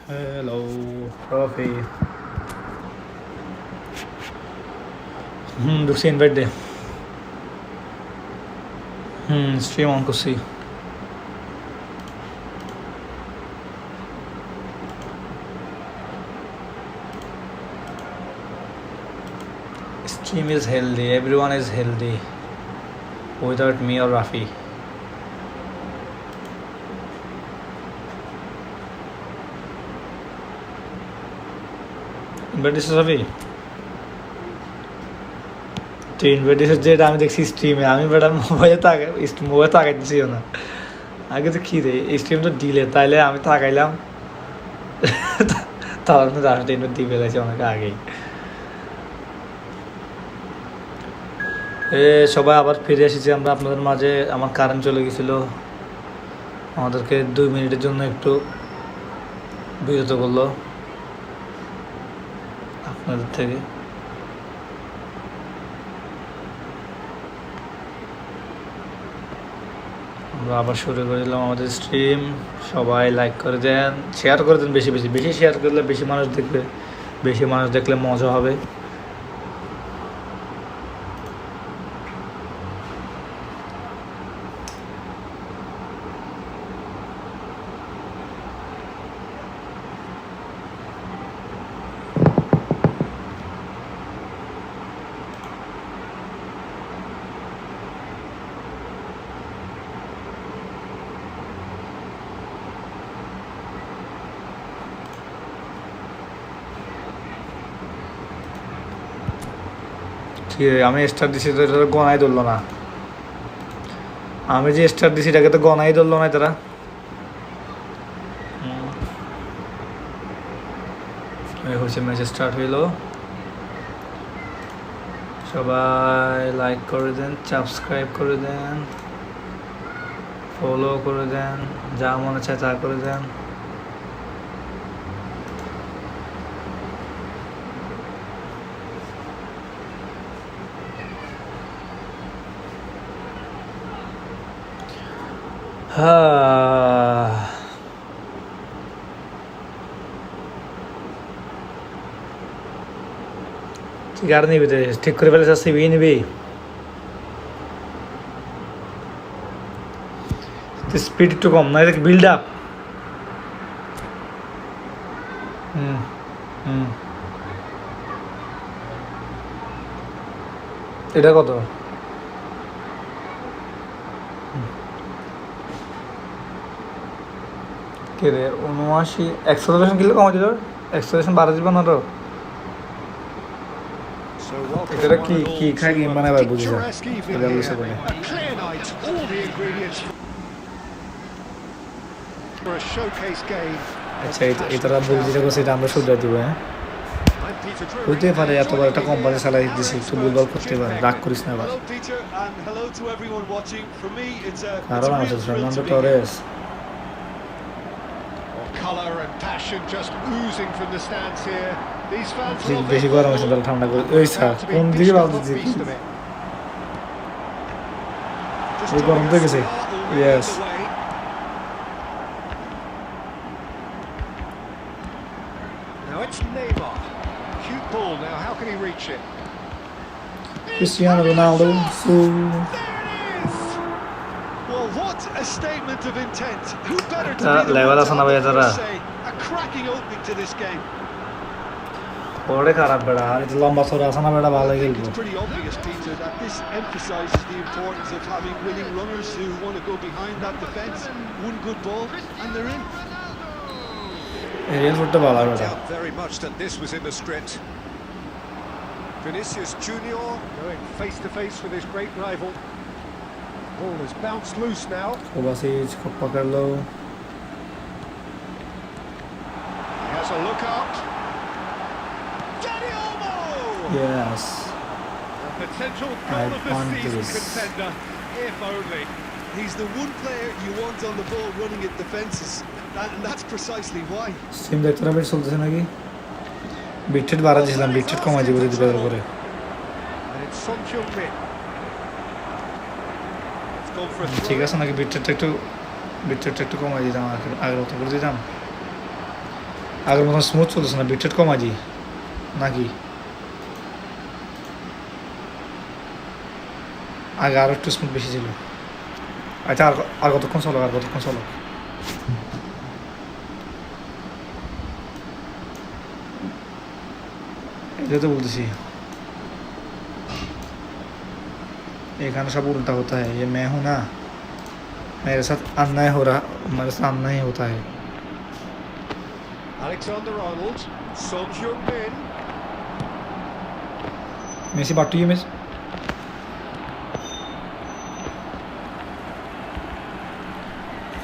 Hello, Rafi. ঢুকছি invite they. Stream on করছি। Stream is healthy. Everyone is healthy without me or Rafi. Invite দিছিস Rafi? তুই invite দিছিস যেটা আমি দেখছি স্ট্রিমে, আমি বেটা মোবাইলে তাকাইতেছিও না। আগে তো কি রে এই স্ট্রিম তো দিলে তাইলে আমি তাকাইলাম, তাহলে তো রাফি ইনভাইট দিয়ে ফেলেছে অনেক আগেই। সবাই আবার ফিরে এসেছি আমরা আপনাদের মাঝে। আমার কারেন্ট চলে গেছিল, আমাদেরকে 2 মিনিটের জন্য একটু বিরত করলো আপনাদের থেকে। আমরা আবার শুরু করে দিলাম আমাদের স্ট্রিম। সবাই লাইক করে দেন, শেয়ার করে দেন, বেশি বেশি বেশি শেয়ার করলে বেশি মানুষ দেখবে, বেশি মানুষ দেখলে মজা হবে। ঠিক আছে, আমি স্টার দিছি তো এটা গনাই ধরলো না। আমি যে স্টার দিছি এটাকে তো গনাই ধরলো না তারা। হচ্ছে ম্যাচ স্টার্ট হইলো। সবাই লাইক করে দেন, সাবস্ক্রাইব করে দেন, ফলো করে দেন, যা মনে চায় তা করে দেন। ঠিক আর নিবি, ঠিক করে ফেলে সিবি নিবি। স্পিড একটু কম না, এটা বিল্ড আপ। এটা কত? কে রে 79 অ্যাক্সেলারেশন কিলো কমা দিল, অ্যাক্সেলারেশন 12 দিবা না তো। এটা কি কি খাই গেম বানাবার বুঝিস এটা বুঝতে পারি। আচ্ছা এই তারা বল যেটা করছে এটা আমরা শুধরে দিব। হ্যাঁ হইতে পারে, এতবার একটা কোম্পানি চালাই দিছি, একটু ভুলভাল করতে পারে, রাগ করিস না আবার। কারণ আছে ফার্নান্ডো টরেস। বেশি গরম হয়েছে তাহলে ঠান্ডা করে ওই স্যার কোন দিকে ভালো দিচ্ছি এই গরম তো গেছে। Yes Cristiano Ronaldo. লেভেল আছে না ভাই তারা, ওরে খারাপ বেড়া, আর এটা লম্বা ছড়া আছে না বেড়া, ভালো খেলবো। এরিয়াল ফুটটা ভালো বেড়া। Vinicius Junior going face to face with his great rival. Ball has bounced loose now. Kovacic pakad lo. He has a look out. Dani Olmo. Yes. A potential goal of the season contender, if only. He's the one player you want on the ball running at defenses, and that's precisely why. Steam দেখতে হবে চলতেছে নাকি? Bitrate বাড়া দিয়েছিলাম, bitrate কমাই দিব যদি বের করে। ঠিক আছে নাকি বিট্রেটটা একটু কমাই দিতাম, আগের মতো করে দিতাম। আগের মতন স্মুথ চলতেছে না, বিটরেট কম আছি নাকি? আগে আরো একটু স্মুথ বেশি ছিল। আচ্ছা আর কতক্ষণ চলো, আর কতক্ষণ চলো? এটা তো বলতেছি, এখানে सब उल्टा होता है। ये मैं हूँ ना, मेरे साथ अन्याय हो रहा, मेरे साथ अन्याय होता है। Alexander-Arnold, Son Heung-min. मेसी बाटू ये मेसी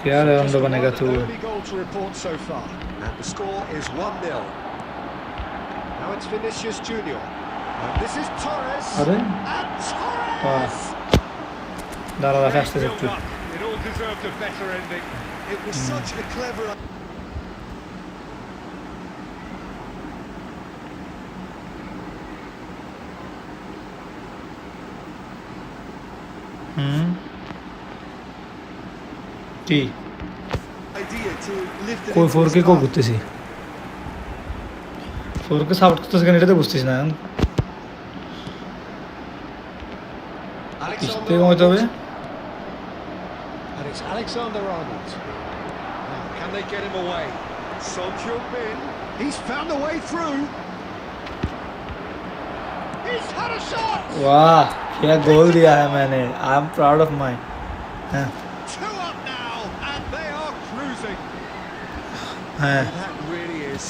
यार अंदर बनेगा तू। Only goal to report so far, and the score is 1-0. Now it's Vinicius Junior. And this is Torres. अरे And Torres. वाह, दारा दारा फास्ट से तू। It all deserved a better ending. It was such a clever. কি Idea to lift it. कोई four के को बुझতেছি, four के support করতেছে কেন এটা তো বুঝতেছি না। কিসতে কমাইতে হবে? And it's Alexander-Arnold. Now, can they get him away? Son Heung-min. He's found a way through. He's had a shot. वाह क्या गोल दिया है मैंने, I am proud of my. हाँ 2 up now, and they are cruising. हाँ That really is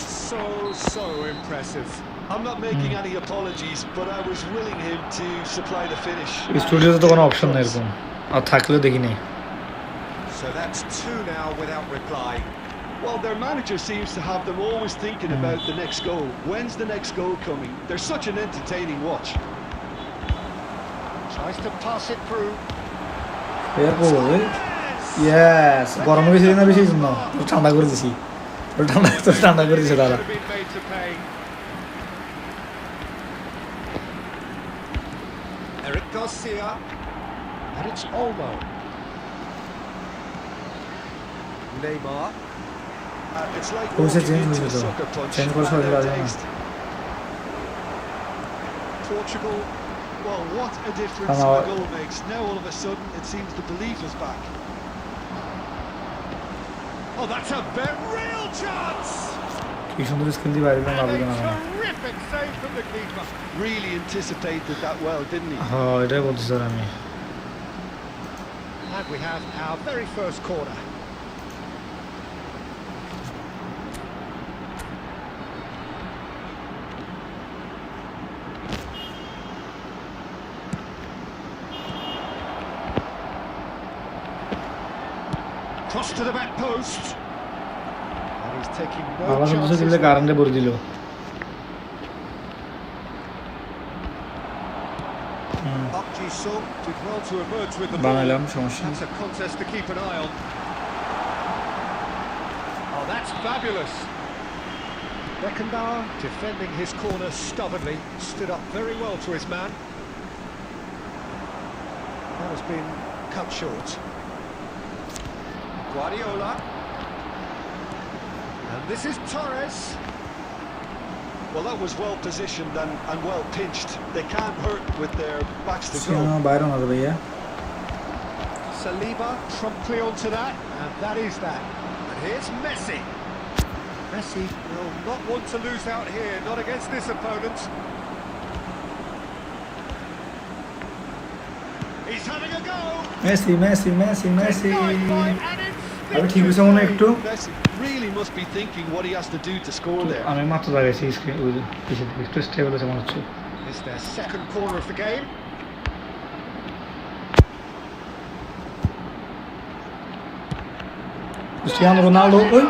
so impressive. I'm not making any apologies, but I was willing him to supply the finish. স্টুডিওতে তো কোনো অপশন নেই এরকম, আর থাকলেও দেখি নেই। So that's 2 now without reply. Well, their manager seems to have them always thinking about the next goal. When's the next goal coming? They're such an entertaining watch. Tries to pass it through. Fair ball, yes. গরম বেশি না বেশি জন্য ঠান্ডা করে দিছি, ঠান্ডা করে দিছে দাদা। Should have been made to pay. Eric Garcia, and it's Olmo. Neymar. It's like Who's it walking change into a with it? sucker punch. Change for Bad Saudi taste. Portugal. Well, what a difference Hello. a goal makes. Now all of a sudden it seems the belief is back. Oh, that's a very real chance. কি সুন্দর skill দিয়ে বাইরে না And লাগবে a না। terrific save from the keeper. Really anticipated that well, didn't he? হ্যাঁ এটাই বলছি স্যার আমি। And we have our very first corner. Cross to the back post. And he's taking no আবার chances. সদস্য দিলে কারেন্টে ভরে দিল। Park Ji-sung did well to emerge with the ball. বানাইলাম, সমস্যা নেই। That's a contest to keep an eye on. Oh, that's fabulous. Beckenbauer defending his corner stubbornly, stood up very well to his man. That has been cut short. Guardiola. And this is Torres. Well, that was well positioned and well pinched. They can't hurt with their backs to goal. বাইরে না ভাইয়া। Saliba promptly onto that, and that is that. And here's Messi. Messi will not want to lose out here, not against this opponent. He's having a go. Messi Messi Messi Messi. Denied by an আমি ঠিক হইছে মনে একটু। Messi really must be thinking what he has to do to score there. আমি মাত্র দাঁড়িয়েছি screen ওই পিছে থেকে একটু স্টেবল আছে মনে হচ্ছে। It's their second corner of the game. Cristiano Ronaldo ওই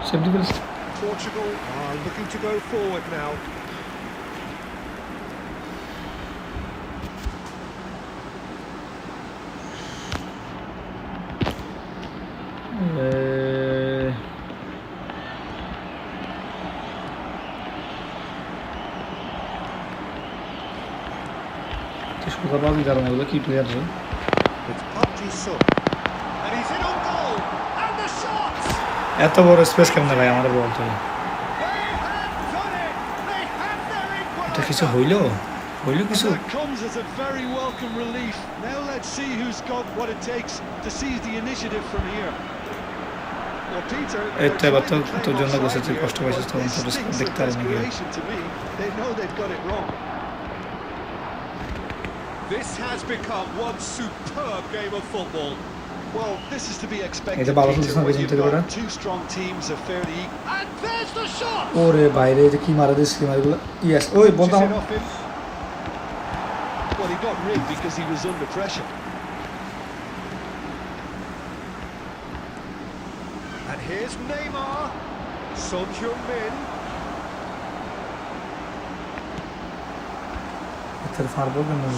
সেভটি করেছে। Portugal are looking to go forward now. সুগাবাজি কারণ এগুলো কি প্লেয়ার রে? It's Park Ji-sung. And he's in on goal. And the shot. এত বড় স্পেস কেমনে ভাই আমাদের বলতে? কিছু হইলো কিছু That comes as a very welcome relief. Now let's see who's got what it takes to seize the initiative from here. Well, Peter, they're trying to claim offside here, but this stinks of desperation to me. They know they've got it wrong. This has become one superb game of football. Well, this is to be expected, Peter, when you've got two strong teams are fairly equal. And there's the shot! ওরে বাইরে যে কি মারা this কি মারগুলো yes ওই বলতাম Well, he got rigged because he was under pressure. And here's Neymar. Son Heung-min.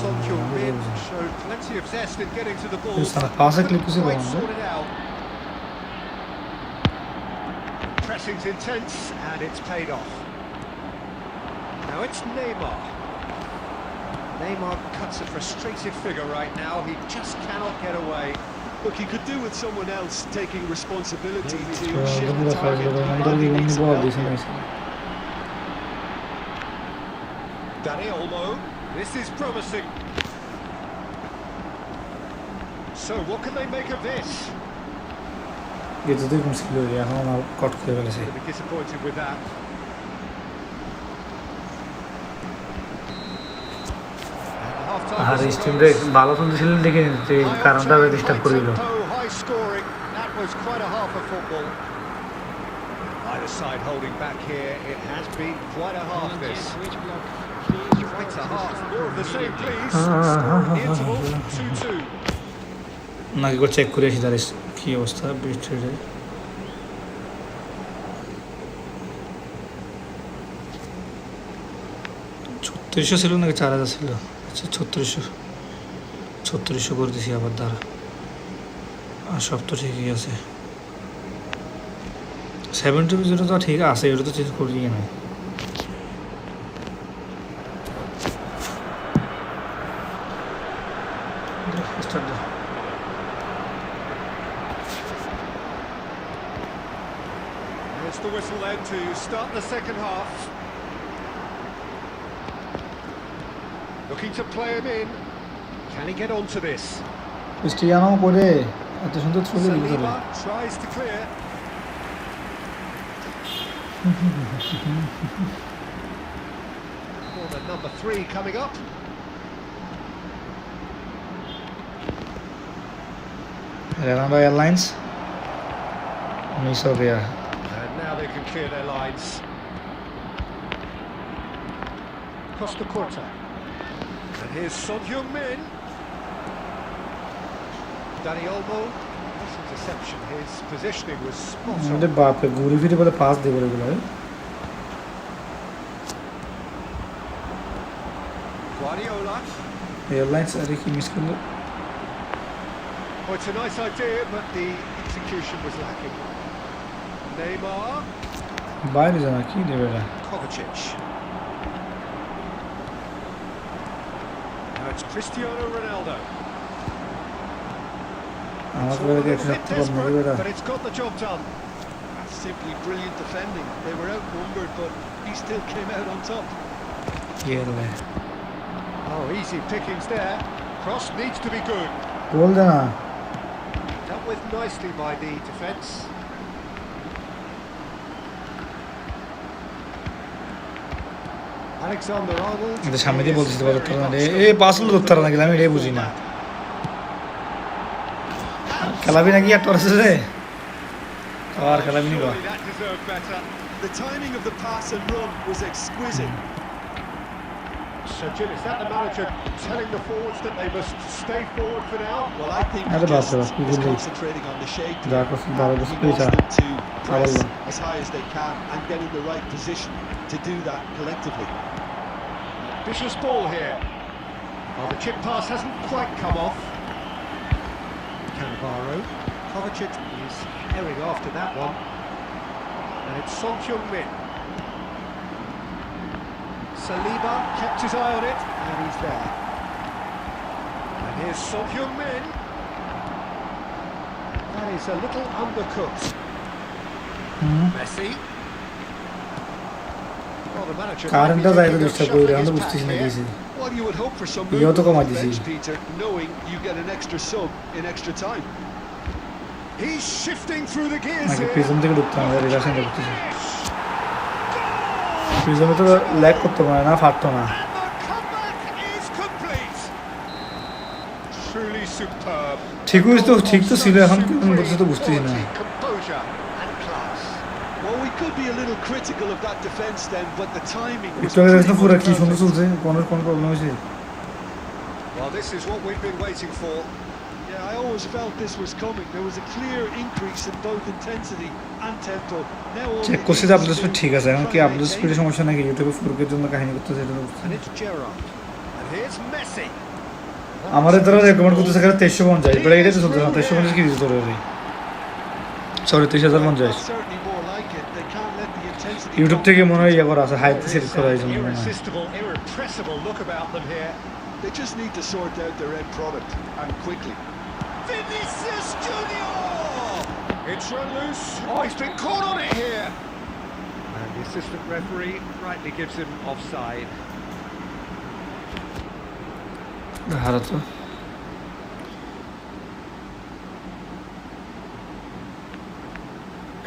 Son Heung-min showed plenty of zest in getting to the ball. Quite sorted out. Pressing's intense and it's paid off. Now it's Neymar. Neymar cuts a frustrated figure right now. He just cannot get away. Look, he could do with someone else taking responsibility to shift the target. He needs some help here. Dani Olmo. This is promising. So, what can they make of this? They'll be disappointed with that. আর স্টিমরে ভালো চলছিল দেখে যে কারণটা disturb করে দিল high scoring. That was quite a half of football. Either side holding back here. It has been quite a half this. Quite a half. More of the same, please. Interval 2-2. নাকি করে check করে আসি তার কি অবস্থা বিস্ট্রেটে 3600 ছিল নাকি 4000 ছিল আচ্ছা 3600 করে দিছি আবার দ্বারা আর সব তো ঠিকই আছে 70 যেটা তো ঠিক আছে এটা তো চেঞ্জ করি না It's the whistle then to start the second half. Looking to play him in. Can he get onto this? Cristiano করে এত সুন্দর ছবি দিল tries to clear. Corner number 3 coming up. Remember Airlines? Miss हो गया. And now they can clear their lines. Costa Corta. And here's Son Heung-min. Dani Olmo. Nice interception. His positioning was spot on. मुझे बाप रे गुरी फिर बोले पास दे बोले बोला है. Guardiola. Airlines अरे की मिस कर लो. Well, it's a nice idea, but the execution was lacking. Neymar. Bayır जाना की दे बेटा. Kovacic. Now it's Cristiano Ronaldo. But it's got the job done. That's simply brilliant defending. They were outnumbered, but he still came out on top. Oh, easy pickings there. Cross needs to be good. Dealt with nicely by the defence. Alexander Arnold. খেলাবি নাকি আর তোর সাথে আর খেলাবি নি The timing of the pass and run was exquisite. So Jim, is that the manager telling the forwards that they must stay forward for now? Well, I think he's concentrating on the shape. He wants them to press as high as they can and get in the right position to do that collectively. Vicious ball here. Oh, the chip pass hasn't quite come off. Cannavaro. Kovacic is herring after that one. And it's Son Heung-min. Saliba kept his eye on it, and he's there. And here's Son Heung-min. That is a little undercooked. Messi. Well, the manager Current might be যায় তো thinking of disturb shuffling করে his আমরা pack বুঝতেছি না here. কিছু Well, you would hope for some ইও তো movement কমাই on the দিছি bench, Peter, knowing you get an extra sub in extra time. He's shifting through the gears নাকি here. প্রিজম থেকে ঢুকতে হবে রিলেশন করতেছি প্রিজমে তো ল্যাগ করতে পারে না ফাটতো না And the comeback is complete. Truly superb. ঠিক তো ছিল এখন কেমন করছে তো বুঝতেছি না Composure and class. Well, we could be a little critical of that defense then, but the timing was একটু আগে দেখছো pretty পুরো much কি সুন্দর perfect. চলছে কোনো প্রবলেম হয়েছে Well, this is what we've been waiting for. Yeah, I always felt this was coming. There was a clear increase in both intensity and tempo. Now all check they করছি need যে is upload to speed ঠিক আছে এখন কি try and upload maintain স্পিডের it. সমস্যা নাকি ইউটিউবে 4K এর জন্য কাহিনী করতেছে এটা তো বুঝছি And না। it's Gerrard. And here's Messi. আমার দ্বারা রেকমেন্ড করতেছে এখানে 2350 এবারে এটা তো চলছে না 2350 কি দিতে তোর রে sorry 33050 Certainly more like it. They can't let the intensity YouTube থেকে মনে হয় ইয়া করা আছে হাই There সেট is করা an এই জন্য মনে হয় irresistible, irrepressible look about them here. They just need to sort out their end product and quickly. Vinicius Junior! It's run loose. Oh, he's been caught on it here. And the assistant referee rightly gives him offside. হারা তো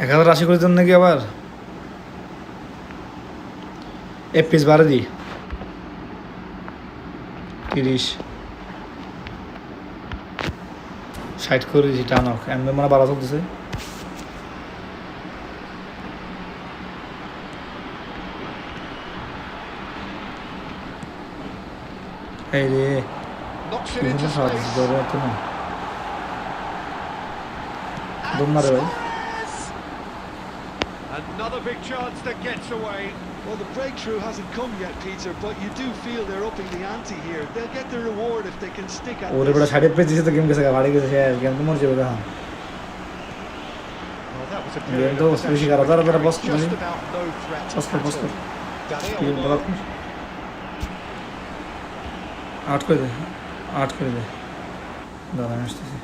এক হাজার আশি করে দেন নাকি আবার Apis বাড়ে দি 30 60 করে দিয়েছি টানক এমনি মানে বাড়া চলতেছে এই রে Knocks it কি into সুন্দর সাহায্য space. দৌড়ে তো না দম মারে ভাই Another big chance that gets away. Well, the breakthrough hasn't come yet, Peter, but you do feel they're upping the ante here. They'll get the reward if they can stick at ওরে বড় this. সাইডে page দিছে তো game গেছে বাড়ি গেছে শেষ game তো মরে যাবে তখন Well, that was a Bien, period of dos, possession Luis Garotaro, pero with vos, just ¿no? about no threat Oscar, at Oscar. all. Danny কি Olmo. বলা আউট করে দে দাঁড়া আসতেছি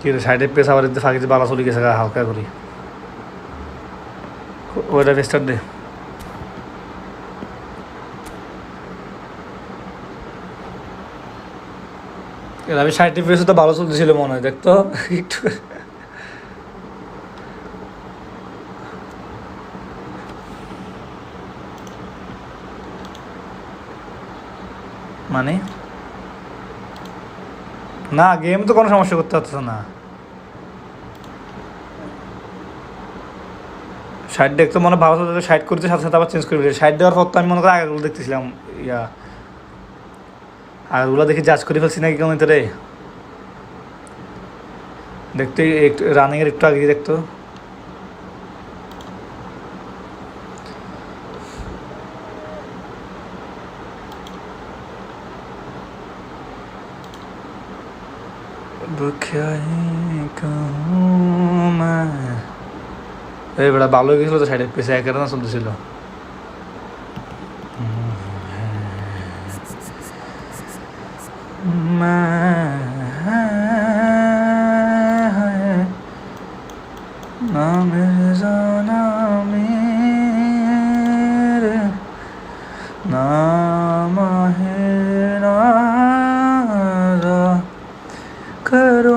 কি রে সাইডে পেস আবার এতে ফাঁকিতে বালা চলে গেছে হালকা করি ওইটা রেস্টার দে আমি সাইডে পেসে তো ভালো চলতেছিল মনে হয় দেখতো একটু মানে না গেম তো কোনো সমস্যা করতে পারতেছে না সাইড দেখতো মনে ভালো সাইড করতে সাথে সাথে আবার চেঞ্জ করে দিলে সাইড দেওয়ার পর তো আমি মনে করি আগেরগুলো দেখতেছিলাম ইয়া আগেরগুলো দেখি জাজ করে ফেলছি নাকি কেমন রে দেখতে একটু রানিংয়ের একটু আগে দেখতো এই বেড়া ভালো হয়ে গেছিলো তো সাইডের পেছে একের না চলতেছিল करो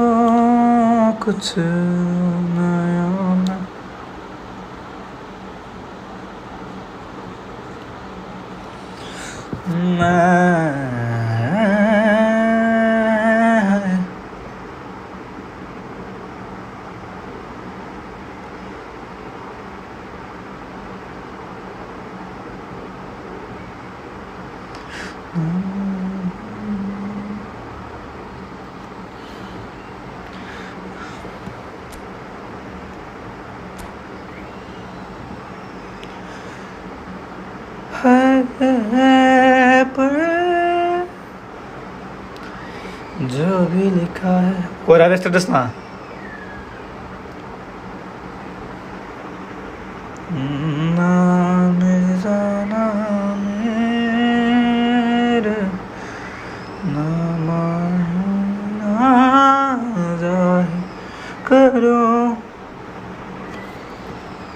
कुछ नया मैं पर जो भी लिखा है कोई रहा स्टेटस ना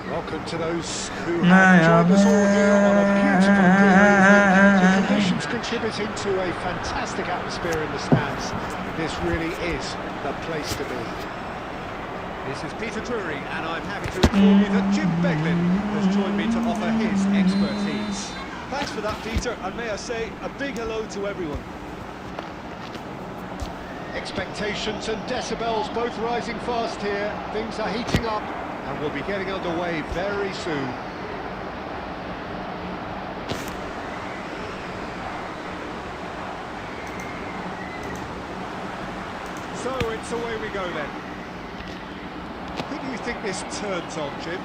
Welcome to those who have joined us all here on a beautiful day. The conditions contributing to a fantastic atmosphere in the stands. This really is the place to be. This is Peter Drury, and I'm happy to inform you that Jim Beglin has joined me to offer his expertise. Thanks for that, Peter, and may I say a big hello to everyone. Expectations and decibels both rising fast here. Things are heating up and we'll be getting underway very soon. So it's away we go then. Who do you think this turns on, Jim?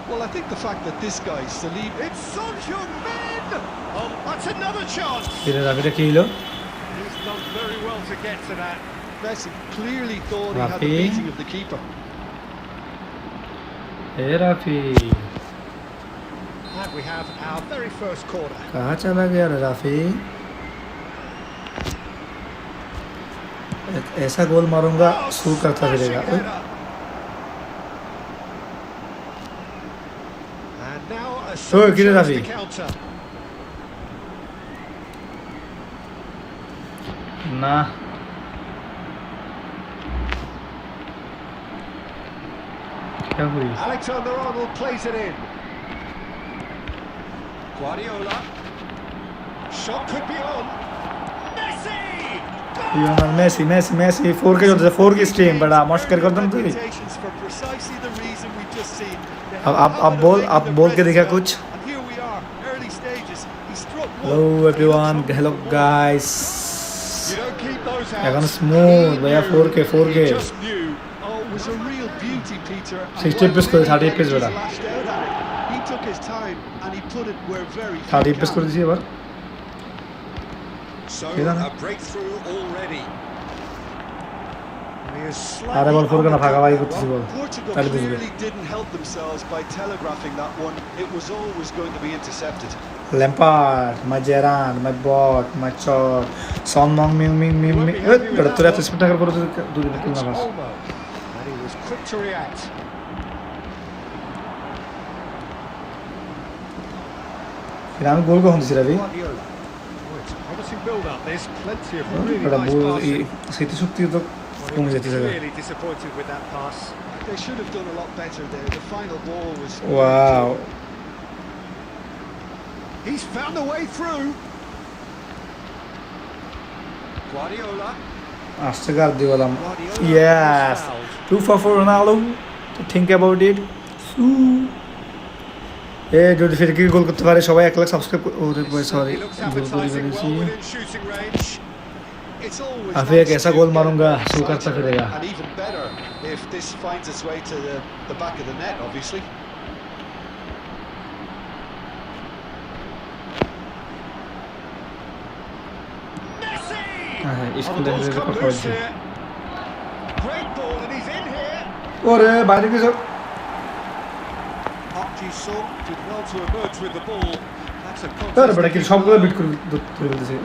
Well, I think the fact that this guy, Salim... It's Son Heung-min! Oh, that's another chance! কিরে রাফিটা কি হলো He's done very well to get to that. Messi clearly thought he had the Rafi. beating of the keeper. A Rafi And we have our very first corner. कहाँ चला गया रे राफी ऐसा गोल मारूंगा शू करता फिरेगा And now a Oy, किरे chance Rafi? to counter. ना क्या हुई Alexander-Arnold plays it in. Guardiola. Shot could be on. Messi! Lionel Messi Messi Messi 4K जो 4K स्ट्रीम बड़ा मस्त कर दम तू Reputations for precisely the reason we just seen. They अब have अब बोल के दिखा कुछ And here we are, early stages. He struck one. Hello everyone hello guys You don't keep those hands. এখন স্মুথ भैया 4K He 4K just knew. Oh, it was a real beauty, Peter. And 60 while FPS করে, the 30 FPS referees বেটা। lashed out at it, he took his time and he put it where very few 30 FPS can. করে দিছি এবার So Keda na? a breakthrough already. He is আরে বল slightly 4K না under ভাগাভাগি that করতেছি one. বল Portugal তাহলে বুঝবে clearly didn't help themselves by telegraphing that one. It was always going to be intercepted. Lampard my Gerrard my bot my chot Son Ming बड़ा তোর এত স্পেক্টাকল করে দুই দিন It's না বাস Olmo. And he was quick to react. फिर আমি গোল কখন দিছি রবি Guardiola. Oh, it's a promising build-up. There's plenty of really বড় nice বল এই passing. স্মৃতিশক্তি তো Well, he কমে was যেতে থাকে clearly disappointed with that pass. They should have done a lot better there. The final ball was... wow He's found a way through. Guardiola. আসছে কার দিওলাম yes 2 for Ronaldo to think about it এ যদি ফির কি গোল করতে পারে সবাই 1 lakh subscribe ওরে ভাই sorry He looks গোল করে appetizing, ফেলেছি well within shooting range. It's always अभी एक nice ऐसा to गोल get मारूंगा, a शू करता sighter, फिरेगा। And even better if this finds its way to the back of the net, obviously. Messi! হ্যাঁ Oh, the school ball's থেকে come কথা loose বলছি here. Great ball, and he's in here. ওরে বাইরে কিছু Park Ji-sung did well to emerge with the ball. That's a আরে বড় কি contested সবগুলো goal. বিট করে ধরে ফেলতেছে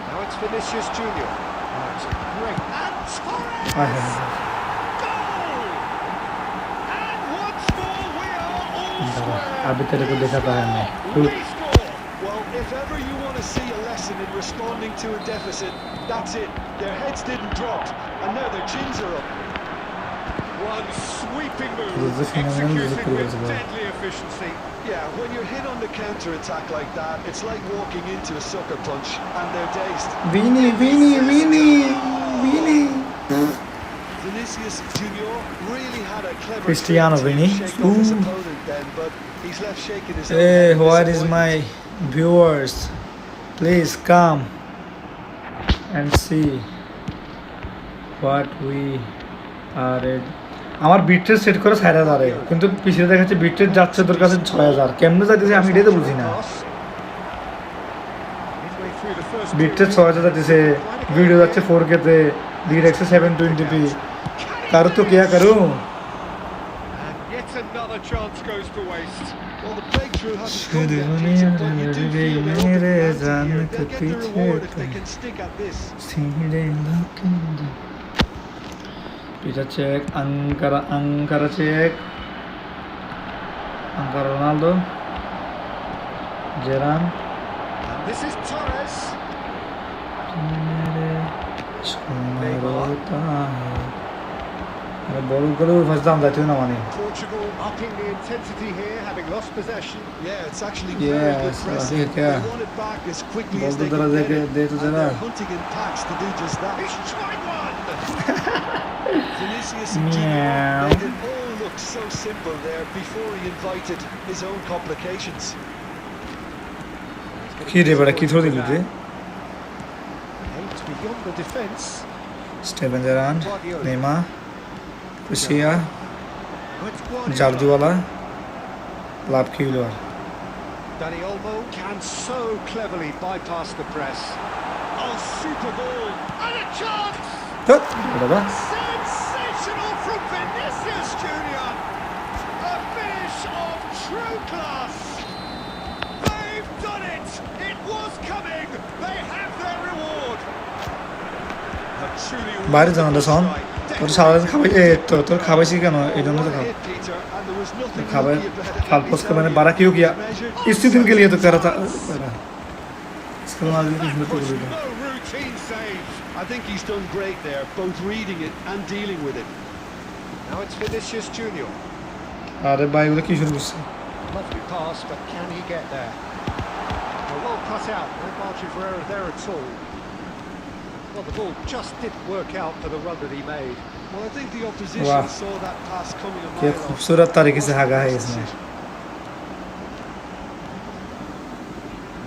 Now it's Vinicius Junior. Oh, it's a great and Torres! হ্যাঁ হ্যাঁ Goal! And once more we are all square. अभी तेरे को देखा था हमने We score. Well, if ever you want to see a lesson in responding to a deficit, that's it. Their heads didn't drop, and now their chins are up. One sweeping move, This is a phenomenal executed with as well. deadly efficiency. Yeah, when you're hit on the counter-attack like that, it's like walking into a sucker punch, and they're dazed. Vini Vinicius Junior really had a clever Cristiano trick to Vini. shake off his Ooh. opponent then, but he's left shaking his own Hey, head in where is my disappointment. viewers? Please come and see what we are at. আমার bitrate set করে 6000 কিন্তু পিছিয়ে দেখাচ্ছে bitrate যাচ্ছে তোর কাছে 6000 কেমনে যাইতেছে আমি এটাই তো বুঝি না Pass. through the first 2 বিটতে minutes. 6000 যাচ্ছে ভিডিও যাচ্ছে 4K তে লিড এক্সে 720p কারো তো কিয়া করো And yet another chance goes to waste. Well, the breakthrough hasn't come yet, Peter, but you do feel they're up in the ante here. They'll get the reward if they can stick at this. Peter check, Ankara check, Ankara Ronaldo, Geran. And this is Torres. Portugal upping the intensity here, having lost possession. Yeah, it's actually very good pressing. They want it back as quickly as they can get it, and they're hunting in packs to do just that. He's tried one! Vinicius Junior made it all look so simple there before he invited his own complications. কি বড় কি ধরে দিলে Aimed beyond the defence. Steven Gerrard, Neymar, Lucia, Jardiwala, Lapkiwala. Dani Olmo can so cleverly bypass the press. Oh, super goal! And a chance! Sensational from Vinicius Junior! A finish of true class! They've done it! It was coming! They have their reward! A truly বাইরে যান anderson তোর সারা খাবে তোর খাবেছি কেন এই জন্য তো খাবে ফালপোস के मैंने 12 क्यों किया इसी दिन के लिए तो कर रहा था इसके बाद भी कुछ मत बोलो no routine save. I think he's done great there, both reading it and dealing with it. Now it's Vinicius Junior. अरे भाई वो की शुरू से Lovely pass, but can he get there? Well cut out, no margin for error there at all. Well, the ball just didn't work out for the run that he made. Well, I think the opposition saw that pass coming a ये mile off. खूबसूरत तरीके से भागा है इसने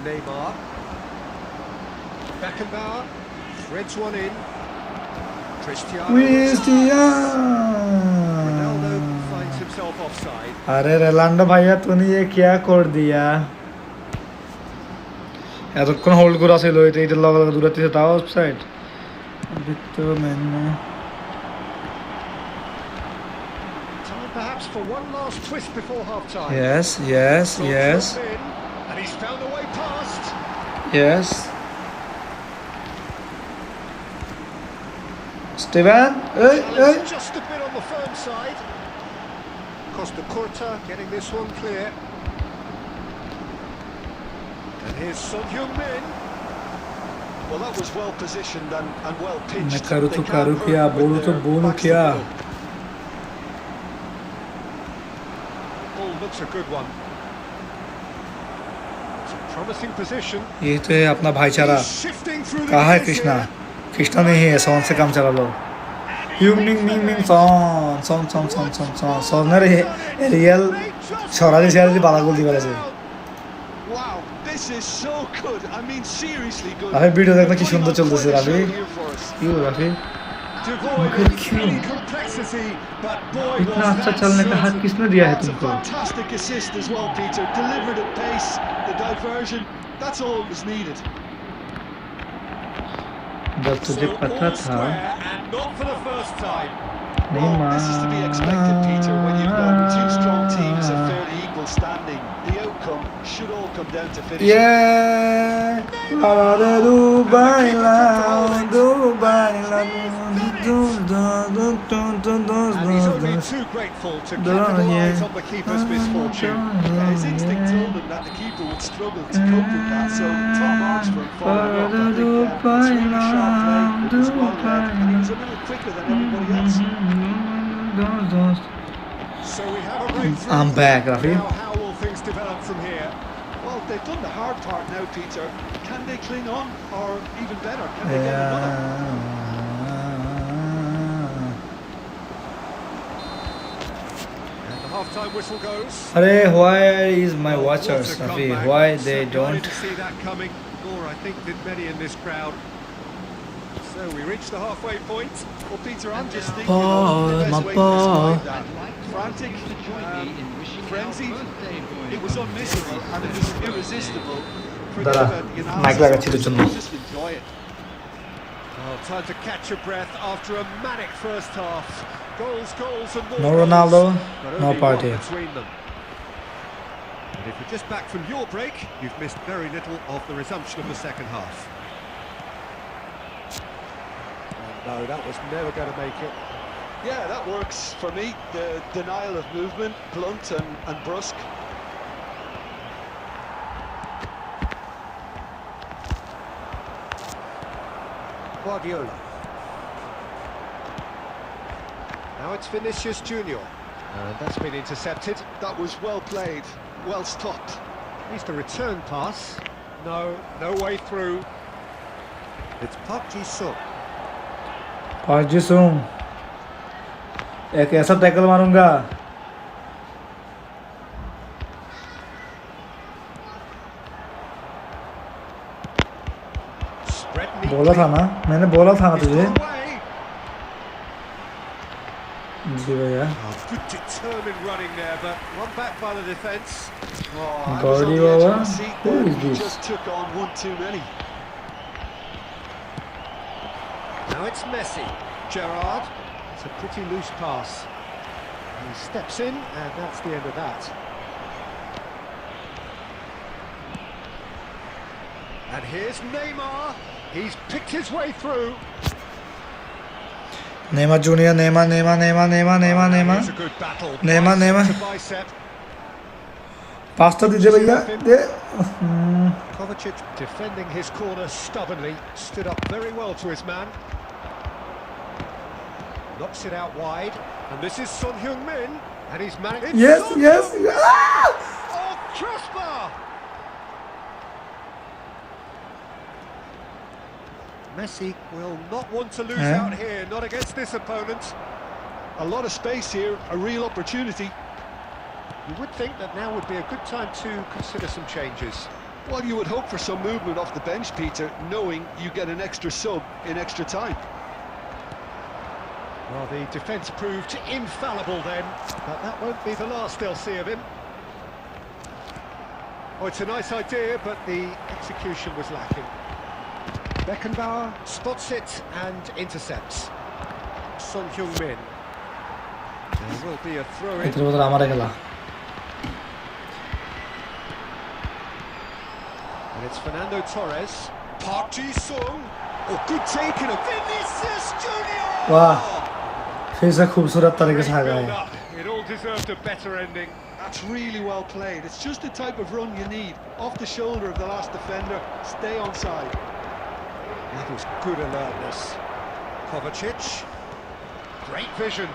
Neymar. Beckenbauer threads one in. Cristiano Ronaldo finds himself offside. अरे Ronaldo भैया तूने ये क्या कर दिया এতক্ষণ হোল্ড করা ছিল এটা এটা লগা লগা দূরে থেকে তাও অফসাইড তো मैंने Time perhaps for one last twist before half time. yes And he's found a way past. yes Steven hey Just a bit on the firm side. Costa Curta getting this one clear. And here's Son Heung-min. Well, that was well positioned and well pitched. मैं करूँ तो करूँ क्या बोलूँ तो बोलूँ क्या Ball looks a good one. It's a promising position. ये तो है अपना भाईचारा Shifting through the कहाँ है pace कृष्णा here. कृष्णा नहीं है सोन से काम चला लो ह्यूमिंग सोन ने रियल छोरा जी से बाला गोल दी वाले से Wow, this is so good. I mean, seriously good. अरे वीडियो देखना कि सुंदर चलते से राफी क्यों Rafi Devoid of any complexity, but boy इतना was अच्छा that चलने का हक किसने दिया है It's a तुमको fantastic assist as well, Peter. Delivered at pace, the diversion. That's all that was needed. जब तुझे So पता all था square and not for the first time. Well, this is to be expected, Peter, when you've got two strong teams of fairly equal standing. The outcome should all come down to finishing. Yeah, la la Dubai la And he's only too grateful to capitalise on the keeper's misfortune. His instinct told him that the keeper would struggle to cope with that, so top marks for him following up. I think it's really sharp play, it was well led, and he was a little quicker than everybody else. So we have a breakthrough. I'm back, Rafi. Now how will things develop from here? Well, they've done the hard part now, Peter. Can they cling on, or even better, can they get another? And the half-time whistle goes. अरे why is my watchers What a Rafi comeback. why they Certainly I don't didn't see that coming, nor I think did many in this crowd. So we reach the halfway point. Well, Peter, I'm just thinking of the best way to describe that. Frantic, frenzied, it was unmissable and it was irresistible. Forget about the analysis, just enjoy it. Oh, time to catch your breath after a manic first half. Goals and more. No Ronaldo, goals, no party. Between them. And if you're just back from your break, you've missed very little of the resumption of the second half. Oh, no, that was never going to make it. Yeah, that works for me. The denial of movement, blunt and brusque. Guardiola. Now it's Vinicius Junior. And that's been intercepted. That was well played, well stopped. At least a return pass. No way through. It's Park Ji-sung. Park Ji-sung एक ऐसा tackle मारूंगा बोला था ना मैंने बोला था ना तुझे जी भैया Good determined running there, but one back by the defence. Guardiola, who is this? Just took on one too many. Now it's Messi. Gerrard. It's a pretty loose pass. He steps in, and that's the end of that. And here's Neymar. He's picked his way through. Neymar Junior, Neymar. Here's a good battle. Neymar. To bicep. Pasta दीजिए भैया दे Kovacic defending his corner stubbornly, stood up very well to his man. Knocks it out wide, and this is Son Heung-min, and he's managed. yes Oh, crossbar! Messi will not want to lose out here, not against this opponent. A lot of space here, a real opportunity. You would think that now would be a good time to consider some changes. Well, you would hope for some movement off the bench, Peter, knowing you get an extra sub in extra time. Well, the defence proved infallible then, but that won't be the last they'll see of him. Oh, it's a nice idea, but the execution was lacking. Beckenbauer spots it and intercepts. Son Heung-min. There will be a throw-in. And it's Fernando Torres. Park Ji-sung. Oh, good taking of Vinicius Junior. वाह फिर से खूबसूरत तरीके से आ गए It all deserved a better ending. That's really well played. It's just the type of run you need. Off the shoulder of the last defender. Stay onside. That was good alertness. Kovacic. Great vision.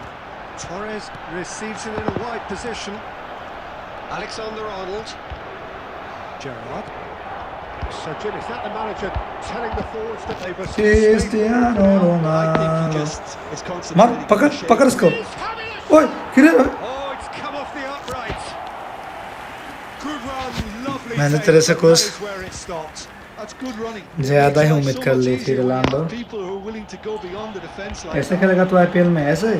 Torres receives it in a wide position. Alexander-Arnold. Gerrard. So, Jim, is that the manager telling the forwards that they must... Cristiano Ronaldo. मार पकड़ इसको ओए Oh, it's come off the upright. Good run, lovely. मैंने तेरे से कुछ Where it stopped. That's good running. ज़्यादा ही उम्मीद कर ली थी Ronaldo People who are willing to go beyond the defense line. ऐसे खेलेगा तो आईपीएल में ऐसे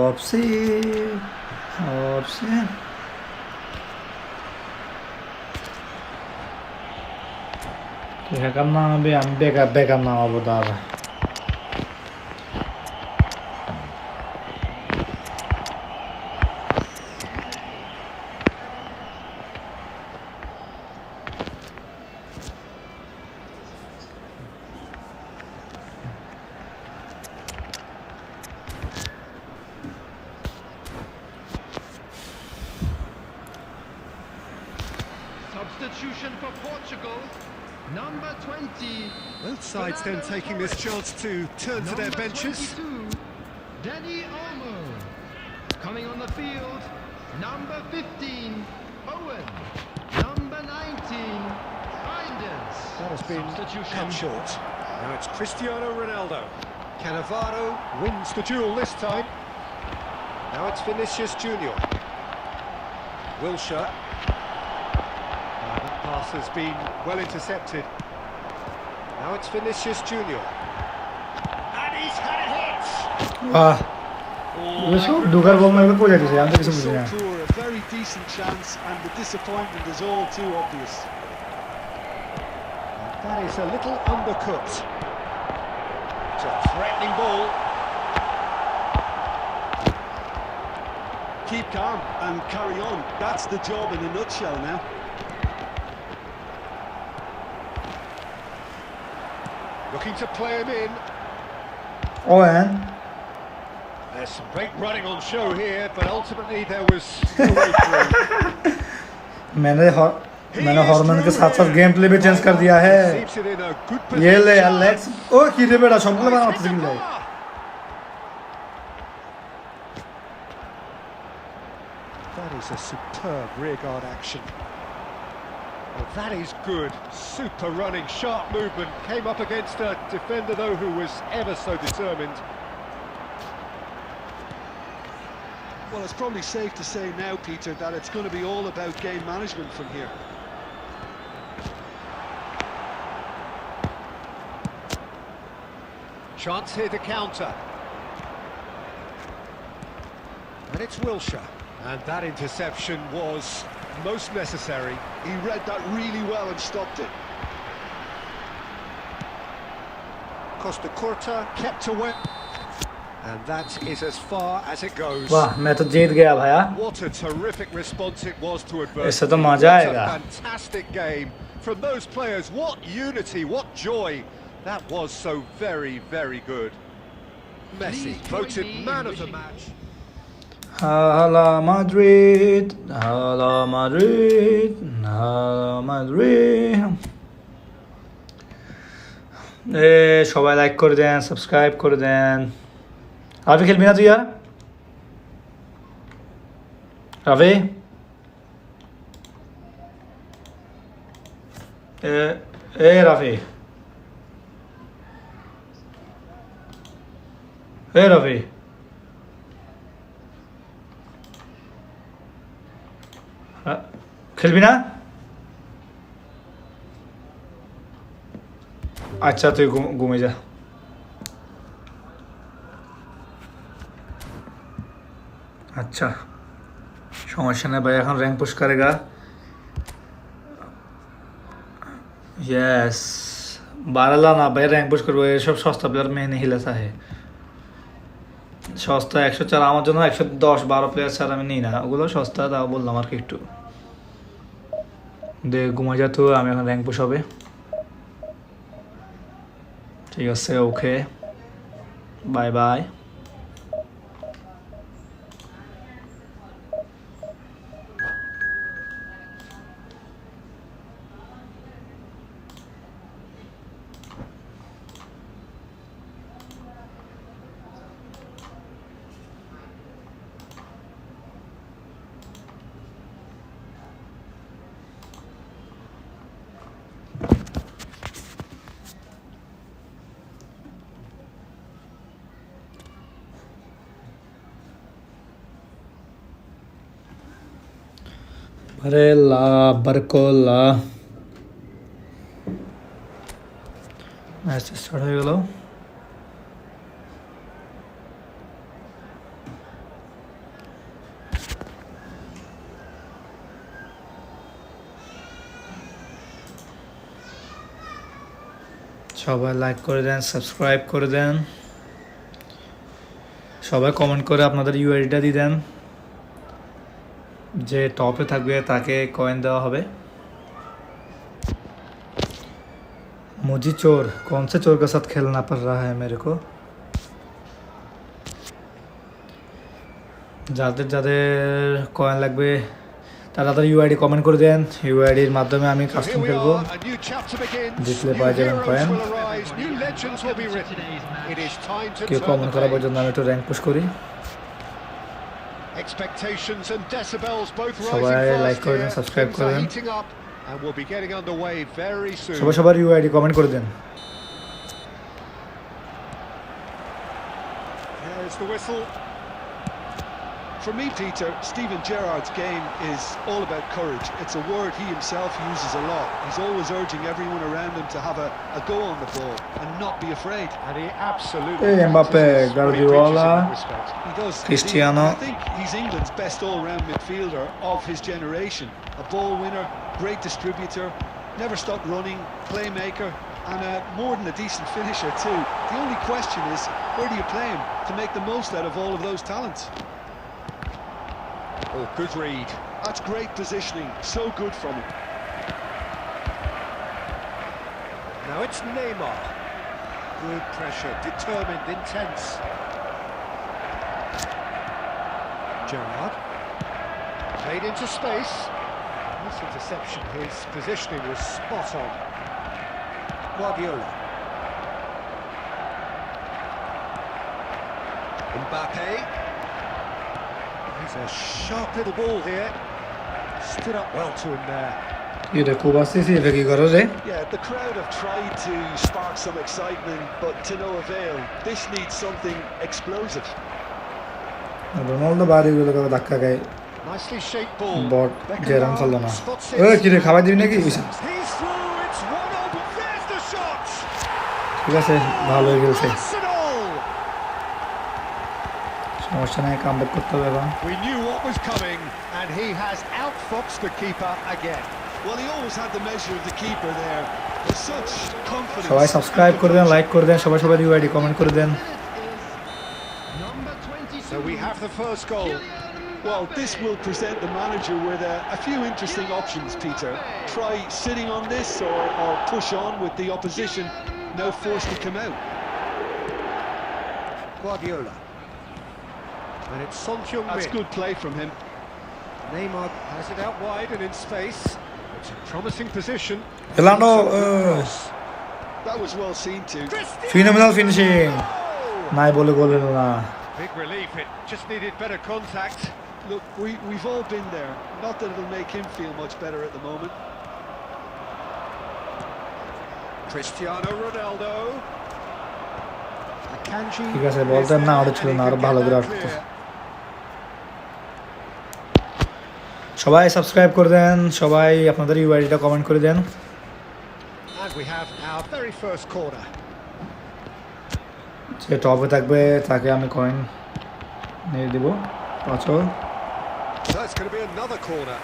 ऑप्सी क्या करना अभी हम बेकार नाम बता रहा Substitution for Portugal, number 20. Both sides then taking this chance to turn to their benches. 22, Danny Olmo. Coming on the field, number 15, Owen. Number 19, Reinders. That has been cut short. Now it's Cristiano Ronaldo. Cannavaro wins the duel this time. Now it's Vinicius Junior. Wilshere. pass has been well intercepted. Now it's Vinicius Junior. And he's had a hit. সব ঢোকার বল না কোথায় যাচ্ছে আমি কিছু বুঝি না A very decent chance and the disappointment is all too obvious. That is a little undercut. It's a threatening ball. Keep calm and carry on. That's the job in a nutshell now. Looking to play him in. Owen There's some great running on show here, but ultimately there was no way through. मैंने hormone के साथ साथ game play भी change कर दिया है Keeps it in a good ये ले position. एलेक्स ओ की रे बेटा সম্পূর্ণ বানাতে শিখল That is a superb rearguard action. Well, that is good. Super running, sharp movement. Came up against a defender, though, who was ever so determined. Well, it's probably safe to say now, Peter, that it's going to be all about game management from here. Chance here to counter. And it's Wilshere. And that interception was most necessary. He read that really well and stopped it. Costa Curta kept away. And that is as far as it goes. वाह मैं तो जीत गया भैया What a terrific response it was to इससे adversity. तो मजा What आएगा a fantastic game from those players. What unity, what joy. That was so very, very good. Messi voted man of the match. Hala Madrid Hala Madrid Hala Madrid সবাই like করে দেন subscribe করে দেন রাফি খেলবি না তুই আর রাফি রাফি রাফি খেলবি না আচ্ছা তুই ঘুমে যা अच्छा समस्या नहीं भाई এখন रैंक पुश करेगा यस 12 ला ना भाई रैंक पुश করব এই সব সস্তা প্লেয়ার में नहीं हिलाता है সস্তা 104 আমার জন্য 110 12 প্লেয়ার ছাড়া আমি নেই না ওগুলো সস্তা দাও বললাম আর কি একটু দে ঘুমা যা তো আমি এখন র‍্যাঙ্ক পুশ হবে ঠিক আছে ওকে বাই বাই अरे ला बरको ला मैच स्टार्ट हो गलो সবাই লাইক করে দেন সাবস্ক্রাইব করে দেন সবাই কমেন্ট করে আপনাদের ইউআইডিটা দিয়ে দেন যে টপে থাকবে তাকে কয়েন দেওয়া হবে मुझे चोर कौन से चोर के साथ खेलना पड़ रहा है मेरे को যাদের যাদের কয়েন লাগবে তারা ইউআইডি কমেন্ট করে দেন ইউআইডির মাধ্যমে আমি কাস্টম খেলবো জিতলে পাওয়া যাবেন কয়েন কেউ কমেন্ট করার জন্য আমি একটু র্যাঙ্ক পুশ করি Expectations and decibels both সবাই rising লাইক fast করে দেন here. সাবস্ক্রাইব Things করে are দেন heating up and we'll be getting underway very soon. সবার ইউআইডি কমেন্ট করে দেন There's the whistle. For me, Peter, Steven Gerrard's game is all about courage. It's a word he himself uses a lot. He's always urging everyone around him to have a go on the ball and not be afraid. And he absolutely Mbappe, Guardiola, He does. Cristiano. I think he's England's best all-round midfielder of his generation. A ball winner, great distributor, never stopped running, playmaker, and more than a decent finisher too. The only question is, where do you play him to make the most out of all of those talents? Oh, good read. That's great positioning, so good from him. Now it's Neymar. Good pressure, determined, intense. Gerrard. Played into space. This interception, his positioning was spot on. Guardiola. Mbappe. He's a sharp little ball here. Stood up well to him there. Yeah, the crowd have tried to spark some excitement, but to no avail. This needs something explosive. Nicely shaped ball. Bot Jeram Salona. Spots it. He's through, it's 1-0, but there's the shot! Arsenal! We knew what was coming, and he has outfoxed the keeper again. Well, he always had the measure of the keeper there. With such confidence. সবাই subscribe করে দেন, like করে দেন, সবাই UID comment করে দেন। So we have the first goal. Well, this will present the manager with a few interesting options, Peter. Try sitting on this or push on with the opposition, now forced to come out. Guardiola. And it's Son Heung-min. That's good play from him. Neymar has it out wide and in space. It's a promising position. Elano, that was well seen too. phenomenal finishing. নাই বলে গোল হলো না। Big relief, it just needed better contact. Look, we've all been there. Not that it'll make him feel much better at the moment. Cristiano Ronaldo. Akanji. ঠিক আছে, বলতে না out ছিল না, আরো ভালো করে আউট করতে। সবাই সাবস্ক্রাইব করে দেন, সবাই আপনাদের ইউআইডিটা কমেন্ট করে দেন। And we have our very first corner. যে টপে থাকবে তাকে আমি কয়েন নিয়ে দেব 500। So it's going to be another corner.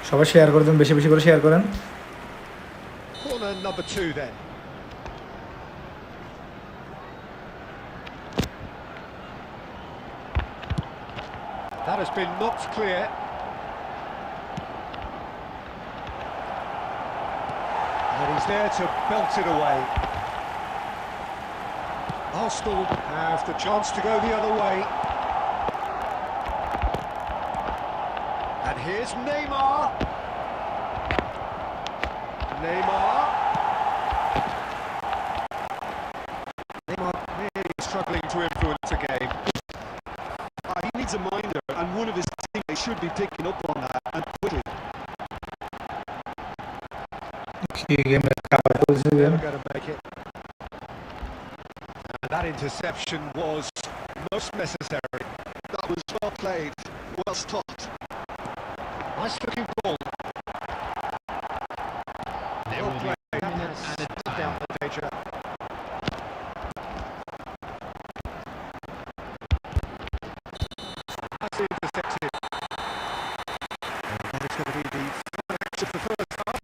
সবাই শেয়ার করে দেন, বেশি বেশি করে শেয়ার করেন। Corner number 2 then. That has been knocked clear. And he's there to belt it away. Arsenal have the chance to go the other way. And here's Neymar. Neymar really struggling to influence the game. He needs a minder, and one of his teammates should be picking up on that, and quickly. Never going to make it. And that interception was most necessary. That was well played, well stopped. Nice looking ball. Well played, and it took down the danger. Nicely intercepted. And that is going to be the final act of the first half.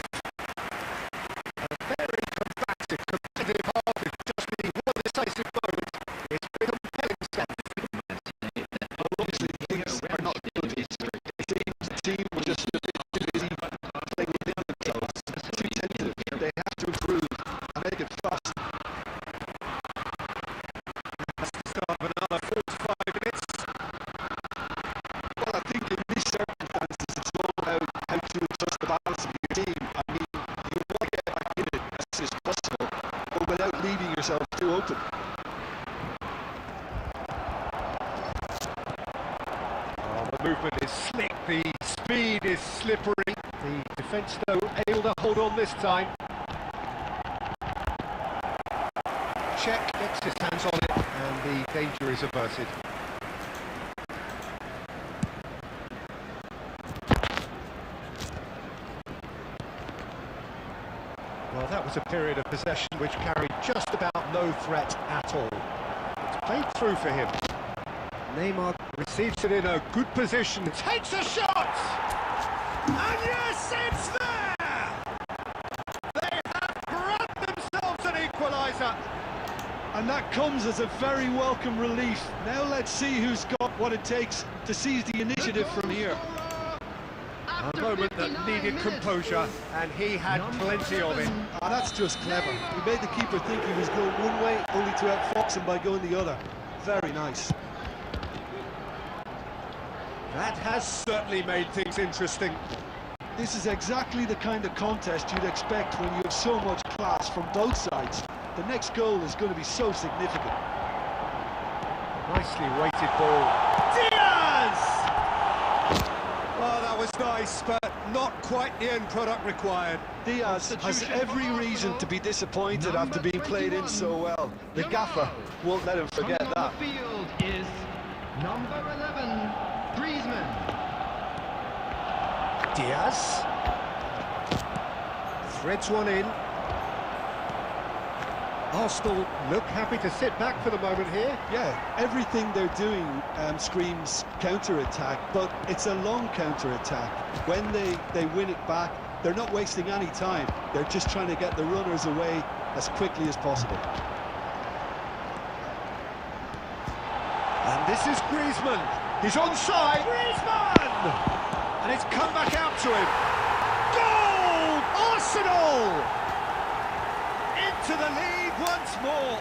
A very combative, competitive half. It's just the one decisive moment. It's been a compelling stuff. Obviously, things are not good. The team was just a bit too busy playing within themselves. Too tentative. They have to improve and make it fast. That's the start of another 45 minutes. Well, I think in these circumstances, it's all about how to adjust the balance of your team. I mean, you want to get back in it as soon as possible, but without leaving yourself too open. The movement is slick, the speed is slippery. The defence, though, able to hold on this time. Check, gets his hands on it, and the danger is averted. Well, that was a period of possession which carried just about no threat at all. It's played through for him. Neymar receives it in a good position, takes a shot! And yes, it's there! They have grabbed themselves an equaliser. And that comes as a very welcome relief. Now let's see who's got what it takes to seize the initiative from here. A moment that needed composure, and he had plenty of it. Ah, that's just clever. He made the keeper think he was going one way, only to outfox him by going the other. Very nice. That has certainly made things interesting. This is exactly the kind of contest you'd expect when you have so much class from both sides. The next goal is going to be so significant. Nicely weighted ball. Diaz! Oh, that was nice, but not quite the end product required. Diaz has every reason to be disappointed after being played in so well. The gaffer won't let him forget that. On the field is number 11, Griezmann. Diaz threads one in. Arsenal look happy to sit back for the moment here. Yeah, everything they're doing screams counter-attack, but it's a long counter-attack. When they win it back, they're not wasting any time. They're just trying to get the runners away as quickly as possible. And this is Griezmann. He's onside. Griezmann! And it's come back out to him. Goal! Arsenal! Into the lead once more.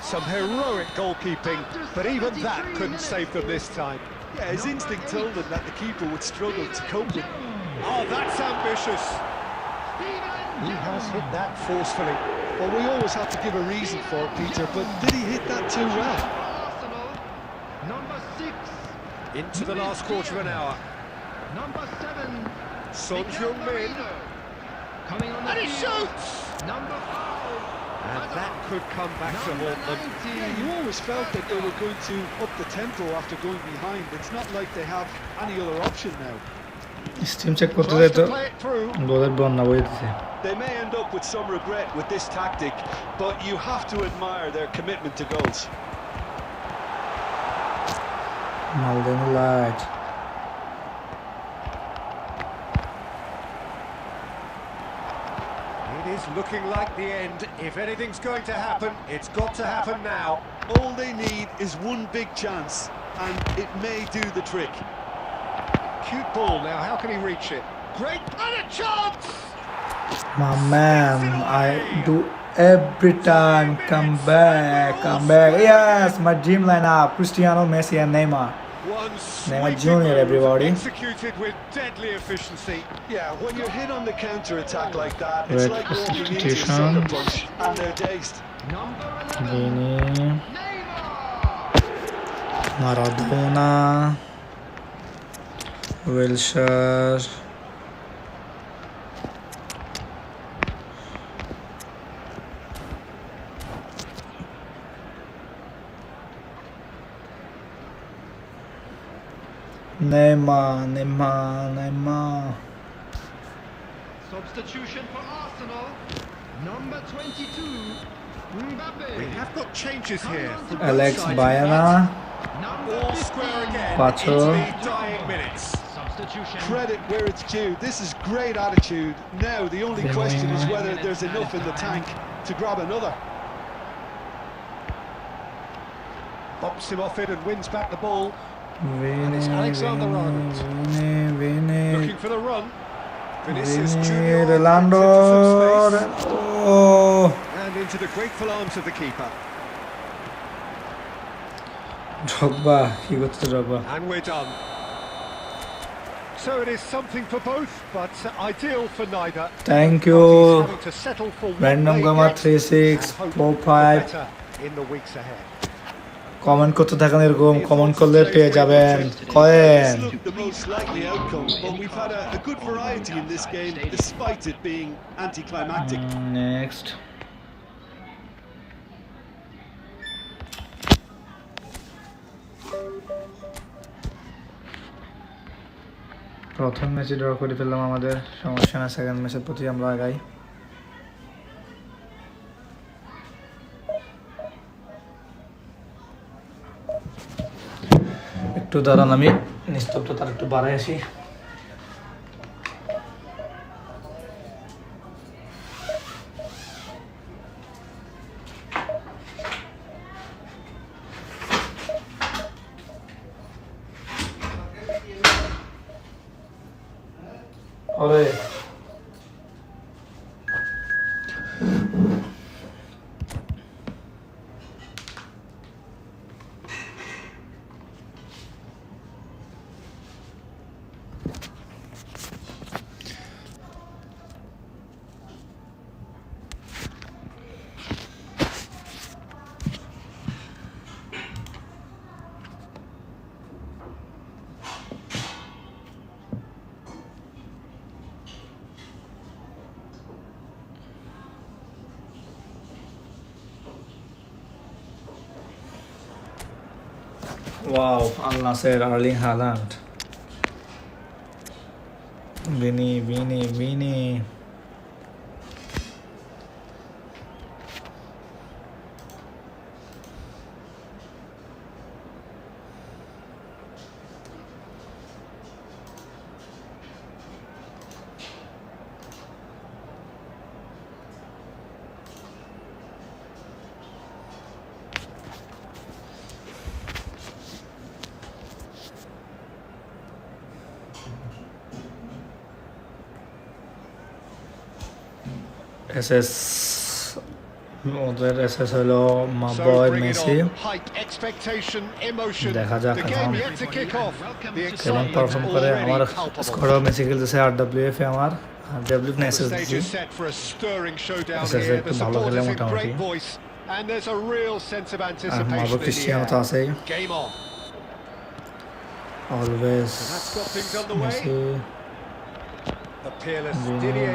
Some heroic goalkeeping, but even that couldn't save them this time. Yeah, his instinct told him that the keeper would struggle to cope with. Oh, that's ambitious. He has hit that forcefully. Well, we always have to give a reason for it, Peter, but did he hit that too well? Arsenal, number 6. Into the last quarter of an hour. Number 7. Son Heung-min. Coming on the And he field, shoots! number 5. And that could come back to haunt them. Yeah, you always felt that they were going to up the tempo after going behind. It's not like they have any other option now. Steam check করতে Tries যাই তো to play it through. ওদের বন্যা বয়ে দিতে They may end up with some regret with this tactic, but you have to admire their commitment to goals. মালদেনো light It is looking like the end. If anything's going to happen, it's got to happen now. All they need is one big chance, and it may do the trick. Cute ball now, how can he reach it? Great, and a chance! my man I do every time come back yes my dream lineup Cristiano Messi and Neymar One Neymar sweeping Jr. move, everybody executed with deadly efficiency. Yeah, when you're hit on the counter-attack like that, it's Red like walking into a substitution. sucker punch, and they're dazed. Number 11, Vini Neymar. Maradona Wilshere Neymar Substitution for Arsenal, number 22, Mbappe. We have got changes here. from both Alex sides. Baena Number All 15. square again Pacho. into the dying minutes. Substitution. Credit where it's due. This is great attitude. Now the only question is whether there's enough in the tank to grab another. Bumps him off it and wins back the ball. Vini it's Alexander-Arnold. Vini Looking for the run. Vinicius Junior Rolando brings it to some space. oh And into the grateful arms of the keeper. Drogba কি করতে Drogba And we're done. So it is something for both, but ideal for neither. thank He's you having to settle for what Random they Gamer get 36 and hope 45 for better in the weeks ahead. Comment করতে থাকেন এরকম comment করলে পেয়ে যাবেন coin This looked the most likely outcome, but we've had a good variety in this game, despite it being anticlimactic. Next প্রথম ম্যাচে draw করে ফেললাম আমাদের সমস্যা না সেকেন্ড ম্যাচের প্রতি আমরা আগাই একটু দাঁড়ান, আমি নিস্তব্ধতা তার একটু বাড়াই আসি। ওরে wow, Al Nassr, Erling Haaland, Vini. SS ওদের SS হলো মা বয় মেসি। দেখা যাক এখন কেমন পারফর্ম করে। আমার স্কোয়াডও মেসি খেলতেছে, RWF এ আমার RWF না SS দিচ্ছি। SS একটু ভালো খেলে মোটামুটি। আর মাবো ক্রিস্টিয়ানো তো আছেই always. Messi,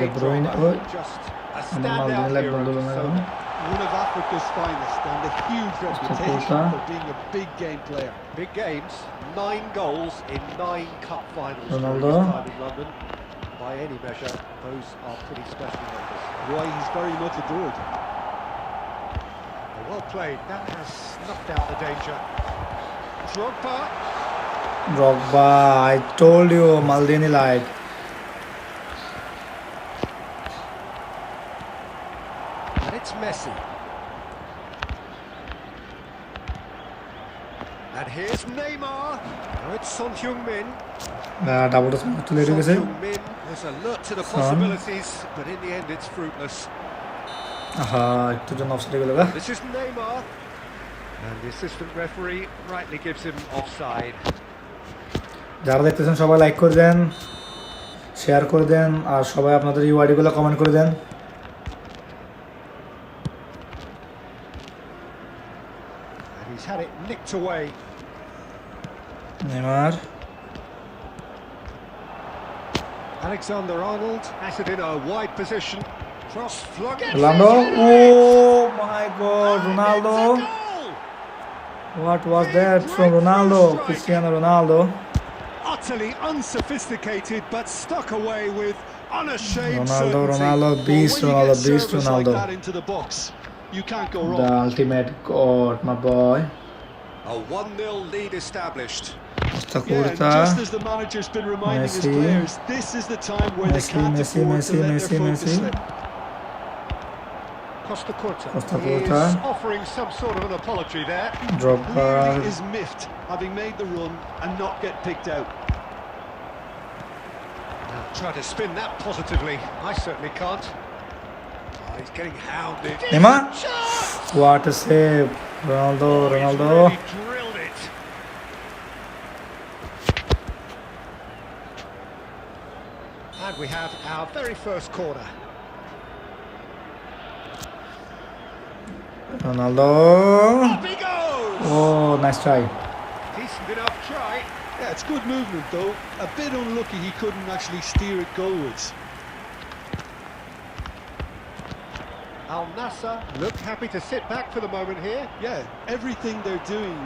De Bruyne, One of Africa's finest and a huge reputation for being a big game player. Big games, 9 goals in 9 cup finals Ronaldo. during his time in London. By any measure, those are pretty special numbers. Why, he's very much adored. Well played, that has snuffed out the danger. Drogba, I told you Maldini lied. It's Messi. And here's Neymar. Now it's Son Heung-min. Double তুলে রেখেছে। Son Heung-min is alert to the possibilities, but in the end it's fruitless. একটু জন অফসাইডে গেল। This is Neymar. And the assistant referee rightly gives him offside. যারা দেখতেছেন সবাই like করে দেন, share করে দেন, আর সবাই আপনাদের ইউআইডিগুলো কমেন্ট করে দেন। He's had it nicked away. Neymar. Alexander-Arnold has it in a wide position. Cross flung. Ronaldo. Oh my God, Ronaldo. What was that from Ronaldo? Cristiano Ronaldo. Utterly unsophisticated, but stuck away with unashamed Ronaldo, beast, Ronaldo. Like that into the box, you can't go wrong. The ultimate god, my boy. A 1-0 lead established. Yeah, and just as the manager's been reminding his players, this is the time where they can't afford to let their focus slip. Costa Curta is offering some sort of an apology there. Drogba Clearly is miffed, having made the run and not get picked out. Now try to spin that positively. I certainly can't. Oh, he's getting hounded. Neymar. What a save, Ronaldo. Really drilled it. And we have our very first corner. Ronaldo. Up he goes. Oh, nice try. Decent enough try. Yeah, it's good movement though. A bit unlucky he couldn't actually steer it goalwards. Al Nassr look happy to sit back for the moment here. Yeah, everything they're doing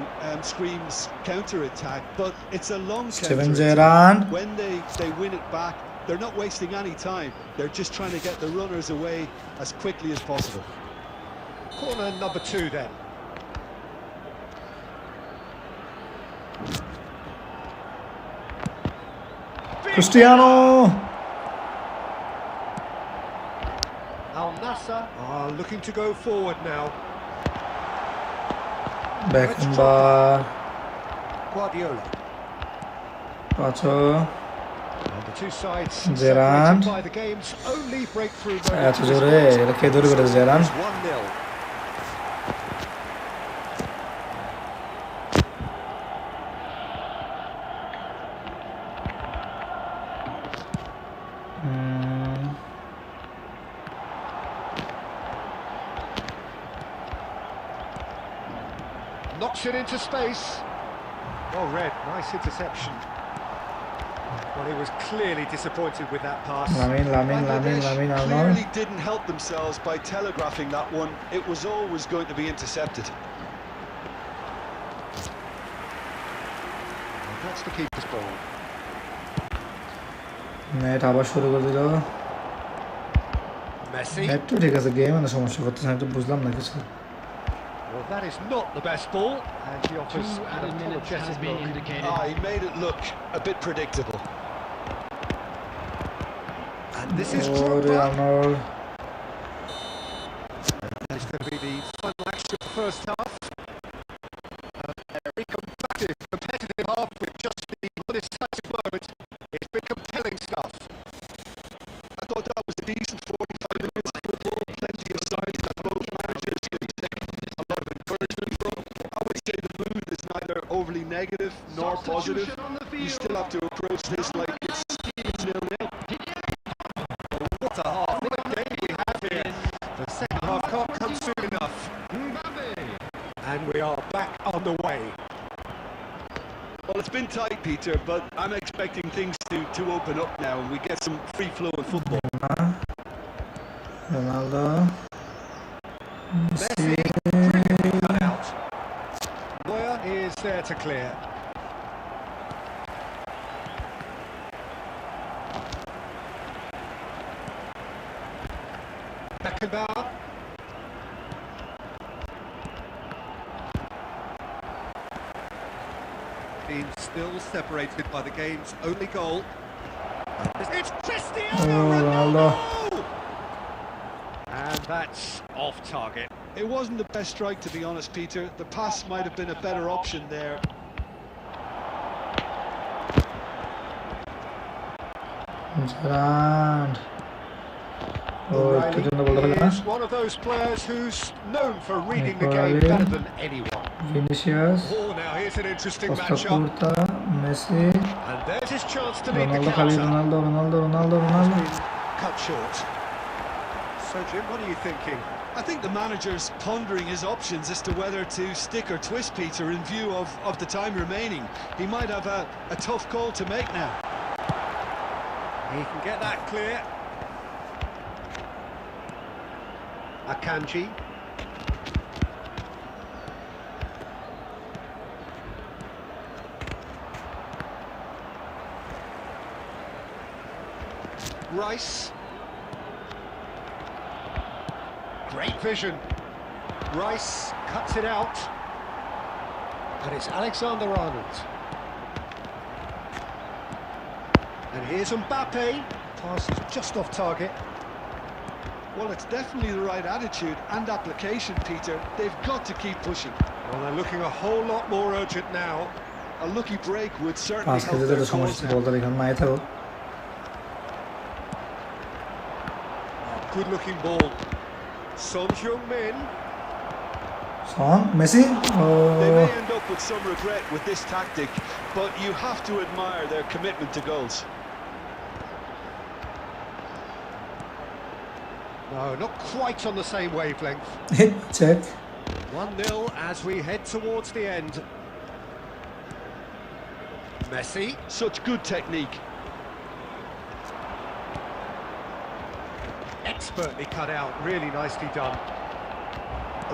screams counter-attack, but it's a long Steven counter-attack. Gerrard. When they win it back, they're not wasting any time. They're just trying to get the runners away as quickly as possible. Corner number 2 then. Cristiano. Al Nassr are looking to go forward now. Beckenbauer. Guardiola. Pacho. And the two sides Gerrard. separated by the game's only breakthrough moment. এত জোরে এটা কে দৌড়ে করেছে gerund? 1-0. Knocks it into space. Well read, nice interception. Well, he was clearly disappointed with that pass. Lamin Bangladesh Arnold. clearly didn't help themselves by telegraphing that one. It was always going to be intercepted. And that's the keeper's ball. Net আবার শুরু করে দিল। Messi. Net তো ঠিক আছে, game এর সমস্যা করতেছে না, তো বুঝলাম না কিছু। Well, that is not the best ball, and she offers 2 an added minutes has apologetic been look. indicated. He made it look a bit predictable. And this is ওরে Drogba. Arnold. It's going to be the final action of the first half. A very competitive half with just the decisive moment. It's been compelling stuff. I thought that was a decent 45 minutes of football. Plenty of signs that both managers could take a lot of encouragement from. I would say the mood is neither overly negative nor positive. You still have to approach this like it's 0-0. What a half! What a game we have here. The second half can't come soon enough. And we are back on the way. Well, it's been tight, Peter, but I'm expecting things to open up now and we get some free-flowing football. Ronaldo. Messi, cut out. Neuer is there to clear. Beckenbauer. Being still separated by the game's only goal. It's Cristiano Ronaldo. Ronaldo! And that's off target. It wasn't the best strike, to be honest, Peter. The pass might have been a better option there. Gerrard. ও একটু জন্য বলতে পারলাম না। Is one of those players who's known for reading the game Nicolai. better than anyone. Vinicius, Oh, now here's an interesting Costa matchup. Kurta, Messi, And there's his chance to lead the Ronaldo, খালি counter. Ronaldo. Cut short. So Jim, what are you thinking? I think the manager's pondering his options as to whether to stick or twist, Peter, in view of the time remaining. He might have a tough call to make now. He can get that clear. Akanji. Rice. Great vision. Rice cuts it out. And it's Alexander-Arnold. And here's Mbappe. Pass is just off target. Well, it's definitely the right attitude and application, Peter. They've got to keep pushing. Well, they're looking a whole lot more urgent now. A lucky break would certainly পাঁচ help কেজিতে their তো cause সমস্যা now. বলতে এখানে নাই থাকো। Good looking ball. Son Heung-min. Son, Messi. ও They may end up with some regret with this tactic, but you have to admire their commitment to goals. No, not quite on the same wavelength. Check. 1-0 as we head towards the end. Messi. Such good technique. Expertly cut out, really nicely done.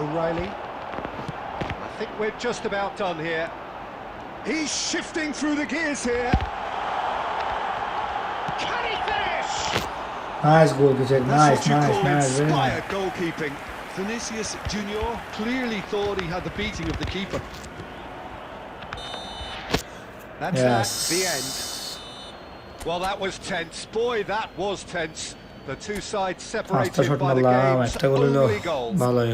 O'Reilly. I think we're just about done here. He's shifting through the gears here. Can he finish? Nice goal, check. That's Nice, what you call very nice. inspired goalkeeping. Vinicius Junior clearly thought he had the beating of the keeper. That's Yes. that, the end. Well, that was tense. Boy, that was tense. The two sides Asta separated shot by the mallam game's ekta goal hilo only goal. bhaloy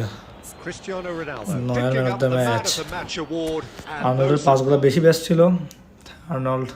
Cristiano Ronaldo Noel picking man up of the the man match. of the match award. And আর্নল্ডের no পাসগুলো surprise. বেশি best ছিল Arnold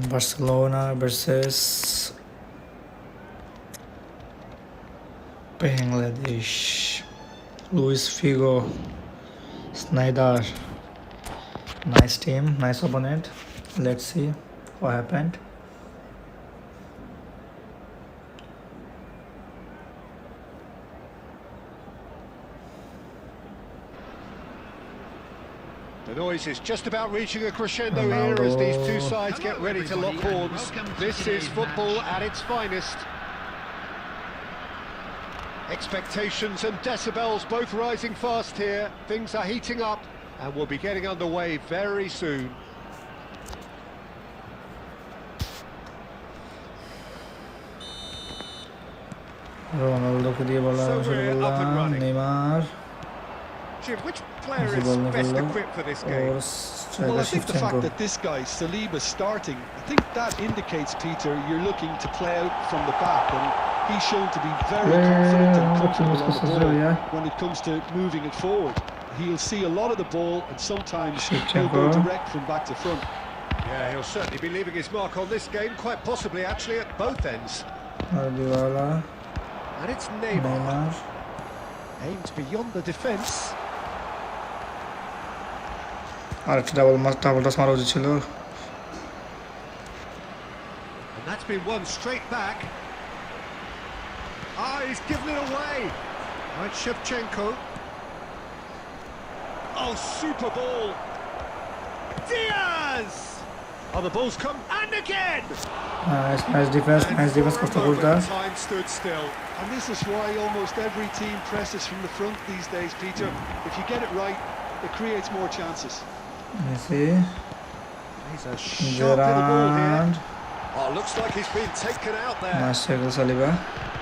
Barcelona versus Bangladesh. Luis Figo, Snyder. Nice team, nice opponent. Let's see what happened. The noise is just about reaching a crescendo Ronaldo. here as these two sides get ready to lock horns. This is football at its finest. Expectations and decibels both rising fast here. Things are heating up and we'll be getting underway very soon. Ronaldo কে দিয়ে বলা So শুরু we're up and করলাম running. Neymar Jim, which player Easy is ball best নিয়ে equipped for this ফেললো game? Or Well, striker I think the fact শিফচেঙ্কো that this guy, Saliba's starting, I think that indicates, Peter, you're looking to play out from the back, and he's shown to be very confident and comfortable on the ball when it comes to moving it forward. He'll see a lot of the ball, and sometimes he'll go direct from back to front. Yeah, he'll certainly be leaving his mark on this game, quite possibly actually at both ends. আর দিওয়ালা And it's Neymar, Neymar aimed beyond the defence. আর একটা double touch মারা উচিত ছিল And that's been won straight back. Ah, he's given it away. Right, Shevchenko. Oh, super ball. Diaz! Oh, the ball's come, and again! Nice defence কষ্ট করতে Time stood still. And this is why almost every team presses from the front these days, Peter. If you get it right, it creates more chances. Messi He's a sharp little ball here. Gerund Oh, looks like he's been taken out there. Nice tackle Saliba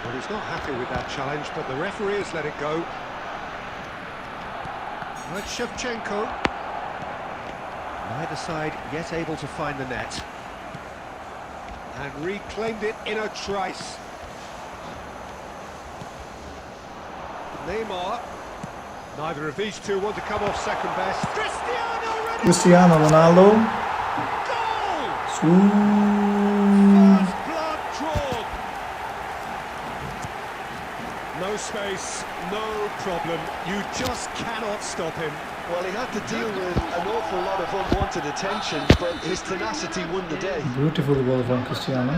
Well, he's not happy with that challenge, but the referee has let it go. Right, Shevchenko. Neither side yet able to find the net. And reclaimed it in a trice. Neymar. Neither of these two want to come off second best. Cristiano Ronaldo! Cristiano Ronaldo Goal! সু First blood drawn. No space, no problem. You just cannot stop him. Well, he had to deal with an awful lot of unwanted attention, but his tenacity won the day. Beautiful goal from Cristiano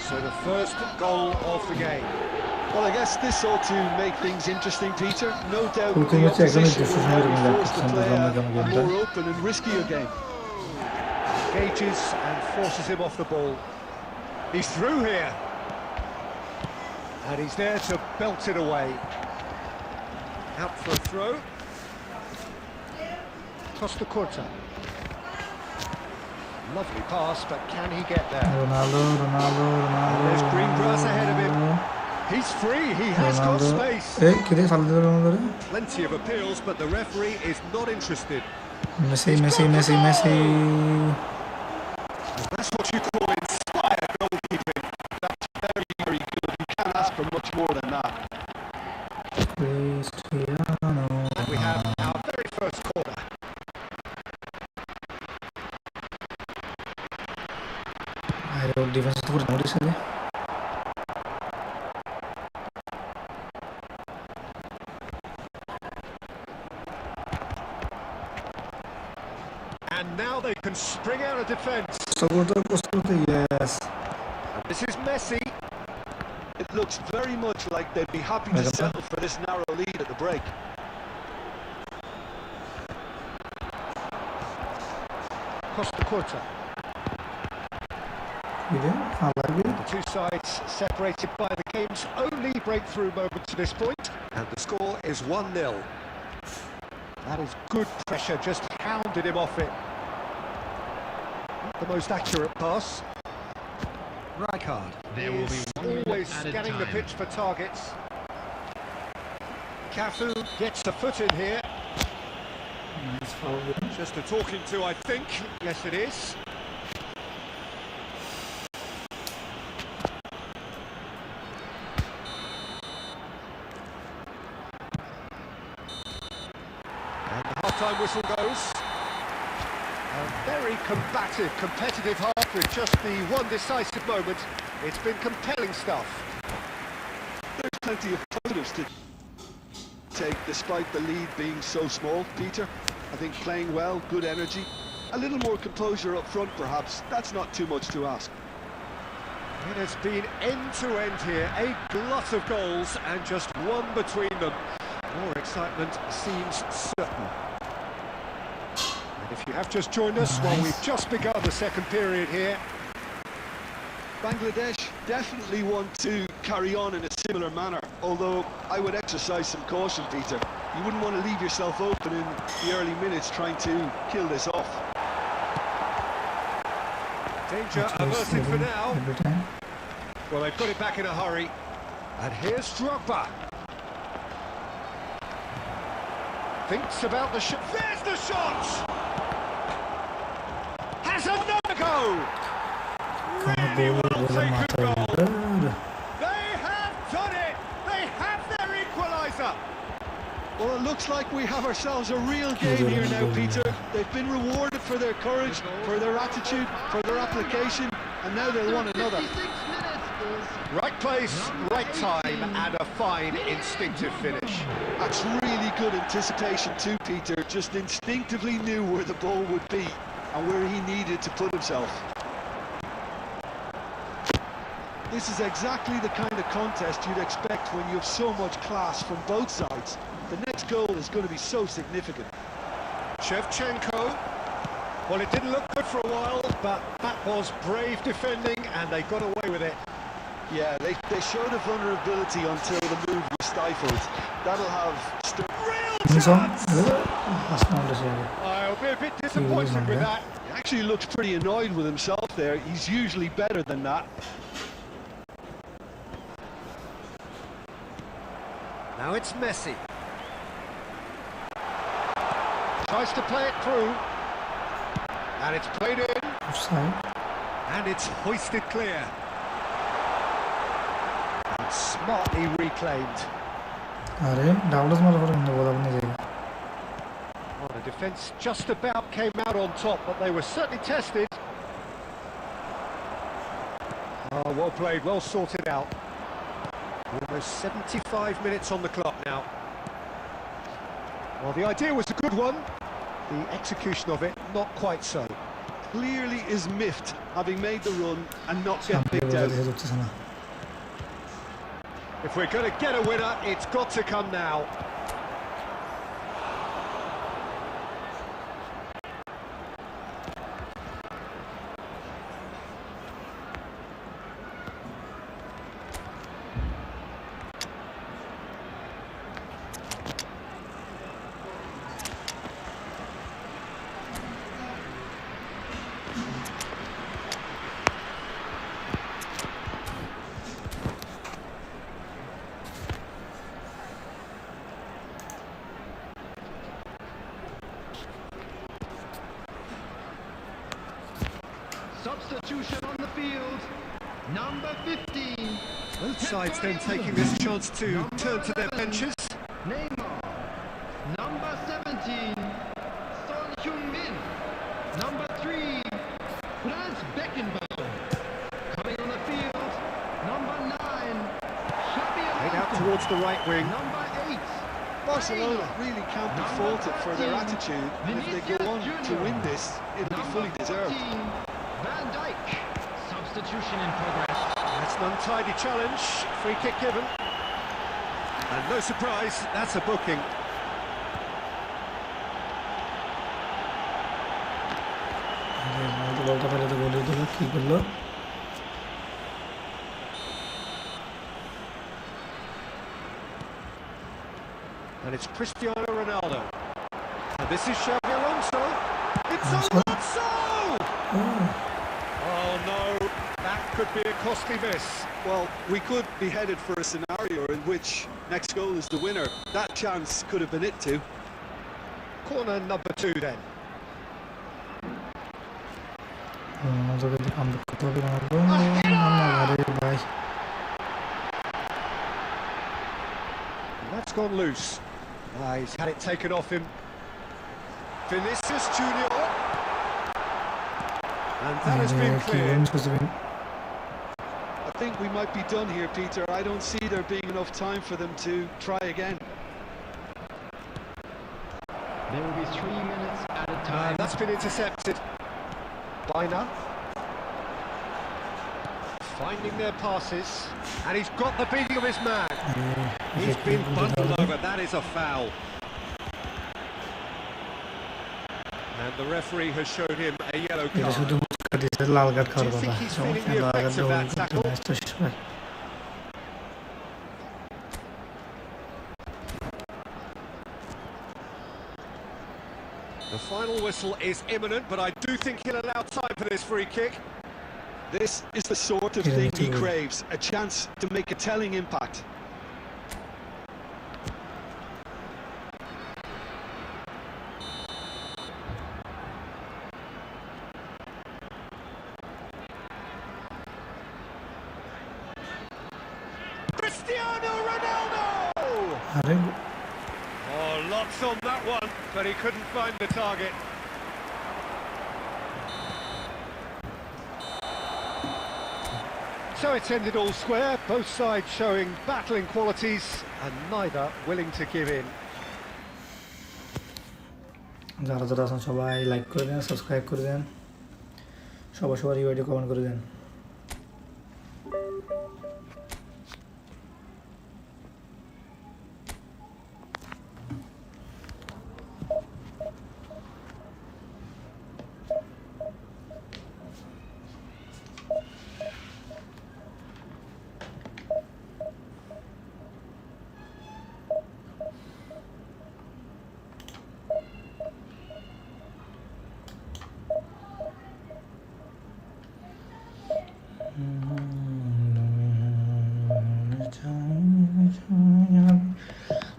So the first goal of the game. Well, I guess this ought to make things interesting, Peter. No doubt Full the coverage একদমই opposition will decision now be making forced to that play percent a of the game. more open and riskier game. Engages and forces him off the ball. He's through here. And he's there to belt it away. Out for a throw. Costa Curta. Lovely pass, but can he get there? Ronaldo There's green grass ahead of him. He's free, he has got Ronaldo space. এই কি দিয়ে ফাল দিল Ronaldo Plenty of appeals, but the referee is not interested. Messi That's what you call inspired goalkeeping. That's very, very good. You can't ask for much more than that. And we have our very first corner. Defense to put notice. And now they can spring out of defence. Yes. And this is Messi. It looks very much like they'd be happy to settle for this narrow lead at the break. Costa Curta. The two sides separated by the game's only breakthrough moment to this point. And the score is 1-0. That is good pressure, just hounded him off it. Not the most accurate pass. Rijkaard is always scanning the pitch for targets. Cafu gets the foot in here. Nice foul. Just a talking to, I think. Yes, it is. And the half-time whistle goes. A very combative, competitive half with just the one decisive moment. It's been compelling stuff. There's plenty of positives to take despite the lead being so small, Peter. I think playing well, good energy, a little more composure up front perhaps. That's not too much to ask. It has been end-to-end here, a glut of goals and just one between them. More excitement seems certain. And if you have just joined us, well, we've just begun the second period here. Bangladesh definitely want to carry on in a similar manner, although I would exercise some caution, Peter. You wouldn't want to leave yourself open in the early minutes trying to kill this off. Danger averted for now. Well, they've got it back in a hurry. And here's Drogba. Thinks about the shot. There's the shot! Has another go! Really well taken goal. They have done it! They have their equaliser! Well, it looks like we have ourselves a real game here now, Peter. They've been rewarded for their courage, for their attitude, for their application, and now they'll want another. Right place, right time, and a fine instinctive finish. That's really good anticipation too, Peter. Just instinctively knew where the ball would be and where he needed to put himself. This is exactly the kind of contest you'd expect when you have so much class from both sides. The next goal is going to be so significant. Shevchenko. Well, it didn't look good for a while, but that was brave defending, and they got away with it. Yeah, they showed a vulnerability until the move was stifled. That'll have... Real chance! I'll be a bit disappointed with that. He actually looks pretty annoyed with himself there. He's usually better than that. Now it's Messi. Tries to play it through. And it's played in. Offside. And it's hoisted clear. And smartly reclaimed. Well, the defence just about came out on top, but they were certainly tested. Oh, well played, well sorted out. Almost 75 minutes on the clock now. Well, the idea was a good one. The execution of it, not quite so. Clearly is miffed, having made the run and not get picked out. If we're going to get a winner, it's got to come now. Substitution on the field, number 15. Both sides then taking this chance to turn to their benches. Neymar. towards the right wing. Number 8. Barcelona really can't be faulted for their attitude, and if they go on to win this, it'll be fully deserved. Van Dijk. Substitution in progress. That's an untidy challenge. Free kick given. And no surprise, that's a booking. বলটা ফেলে তো গোল দিল, কি করলো? And it's Cristiano Ronaldo. And this is Xabi Alonso. It's Alonso! Oh no, that could be a costly miss. Well, we could be headed for a scenario in which next goal is the winner. That chance could have been it too. Corner number 2 then. And that's gone loose. He's had it taken off him. Vinicius Junior. And that has been cleared. I think we might be done here, Peter. I don't see there being enough time for them to try again. There will be 3 minutes at a time. That's been intercepted. Biner. Finding their passes. And he's got the beating of his man. He's been bundled over. That is a foul. And the referee has showed him a yellow card. Do you think he's feeling the effects of that tackle? The final whistle is imminent, but I do think he'll allow time for this free kick. This is the sort of thing he craves, a chance to make a telling impact. Cristiano Ronaldo! Oh, lots on that one, but he couldn't find the target. So it's ended all square, both sides showing battling qualities and neither willing to give in. যারা যারা আছেন সবাই like করে দেন, subscribe করে দেন, সবার এই video comment করে দেন।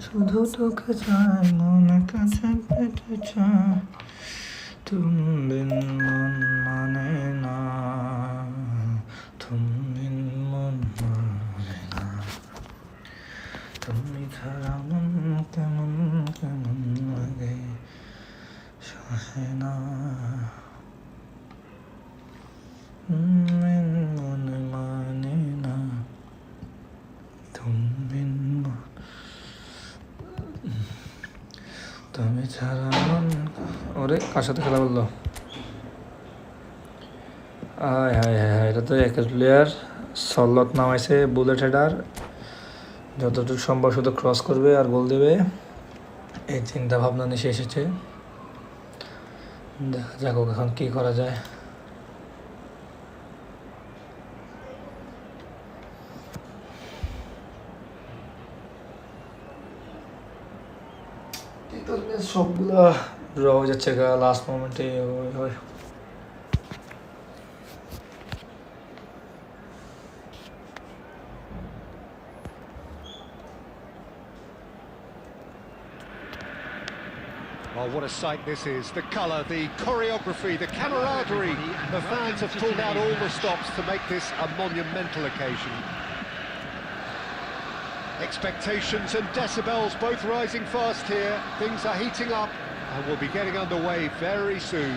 শুধু তোকে চাই, মনে কাছে পেতে চাই, তুমি বিন মন মানে না, তুমি বিন মন মানে না, তুমি ছাড়া মন কেমন কেমন লাগে, সহে না, বিন মন মানে না, তুমি বিন মন, তুমি ছাড়া মন। ওরে কার সাথে খেলা বললো? হায় হায় হায় হায়, এটা তো একের প্লেয়ার সল্লত নামাইছে, বুলেট হেডার, যতটুকু সম্ভব শুধু ক্রস করবে আর গোল দেবে, এই চিন্তা ভাবনা নিয়ে এসেছে। দেখা যাক এখন কী করা যায়। সবগুলো ড্র হয়ে যাচ্ছে লাস্ট মোমেন্টে। Oh, what a sight this is. The colour, the choreography, the camaraderie. The fans have pulled out all the stops to make this a monumental occasion. Expectations and decibels both rising fast here. Things are heating up and we'll be getting underway very soon.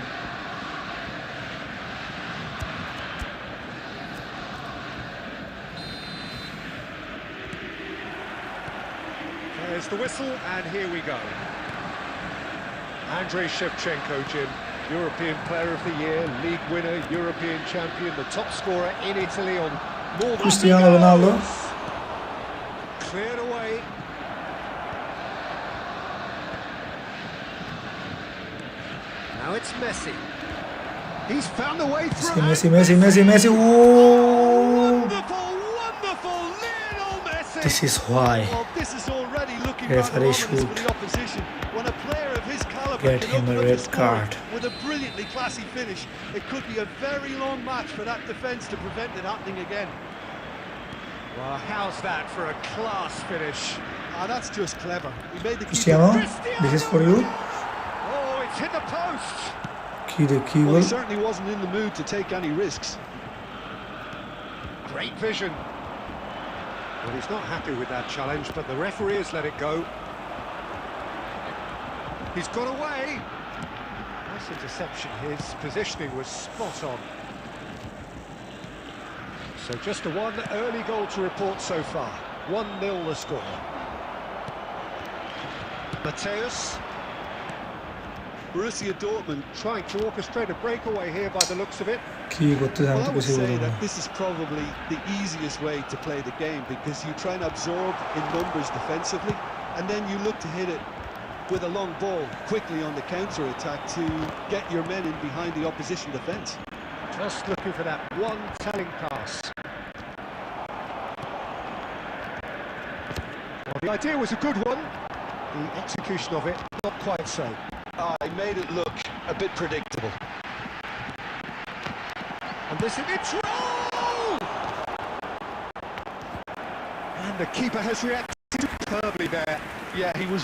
There's the whistle, and here we go. Andrei Shevchenko, Jim, European Player of the Year, League winner, European champion, the top scorer in Italy on more than Cristiano Ronaldo. Cleared away. Now it's Messi. He's found the way through. Messi. Oh. Wonderful, Lionel Messi. This is why Well, this is already looking referee rather ominous should for the opposition. When a player of his caliber get can him a open up red the scoring card. with a brilliantly classy finish, it could be a very long match for that defence to prevent it happening again. Well, how's that for a class finish? Ah, that's just clever. He made the Cristiano, keeper. this is for you. Oh, it's hit the post. Key Well, goal. he certainly wasn't in the mood to take any risks. Great vision. Well, he's not happy with that challenge, but the referee has let it go. He's got away. Nice interception. His positioning was spot on. So just the one early goal to report so far. 1-0 the score. Mateus. Borussia Dortmund Trying to orchestrate a breakaway here by the looks of it. কি করতে Well, I জানতে would বেশি say বলবো that this is probably the easiest way to play the game because you try and absorb in numbers defensively and then you look to hit it with a long ball quickly on the counter-attack to get your men in behind the opposition defence. Just looking for that one telling pass. Well, the idea was a good one. The execution of it, not quite so. He made it look a bit predictable. And this is it's roll! And the keeper has reacted superbly there. Yeah, he was.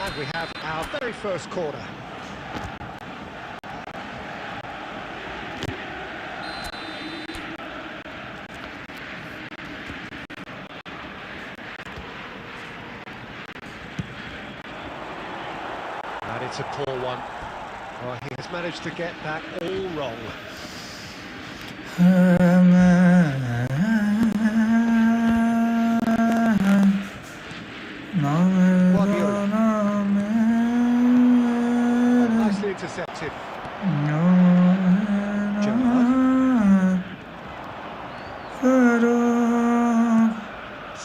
And we have our very first corner. And it's a poor one. Well, he has managed to get that all wrong. Nicely intercepted.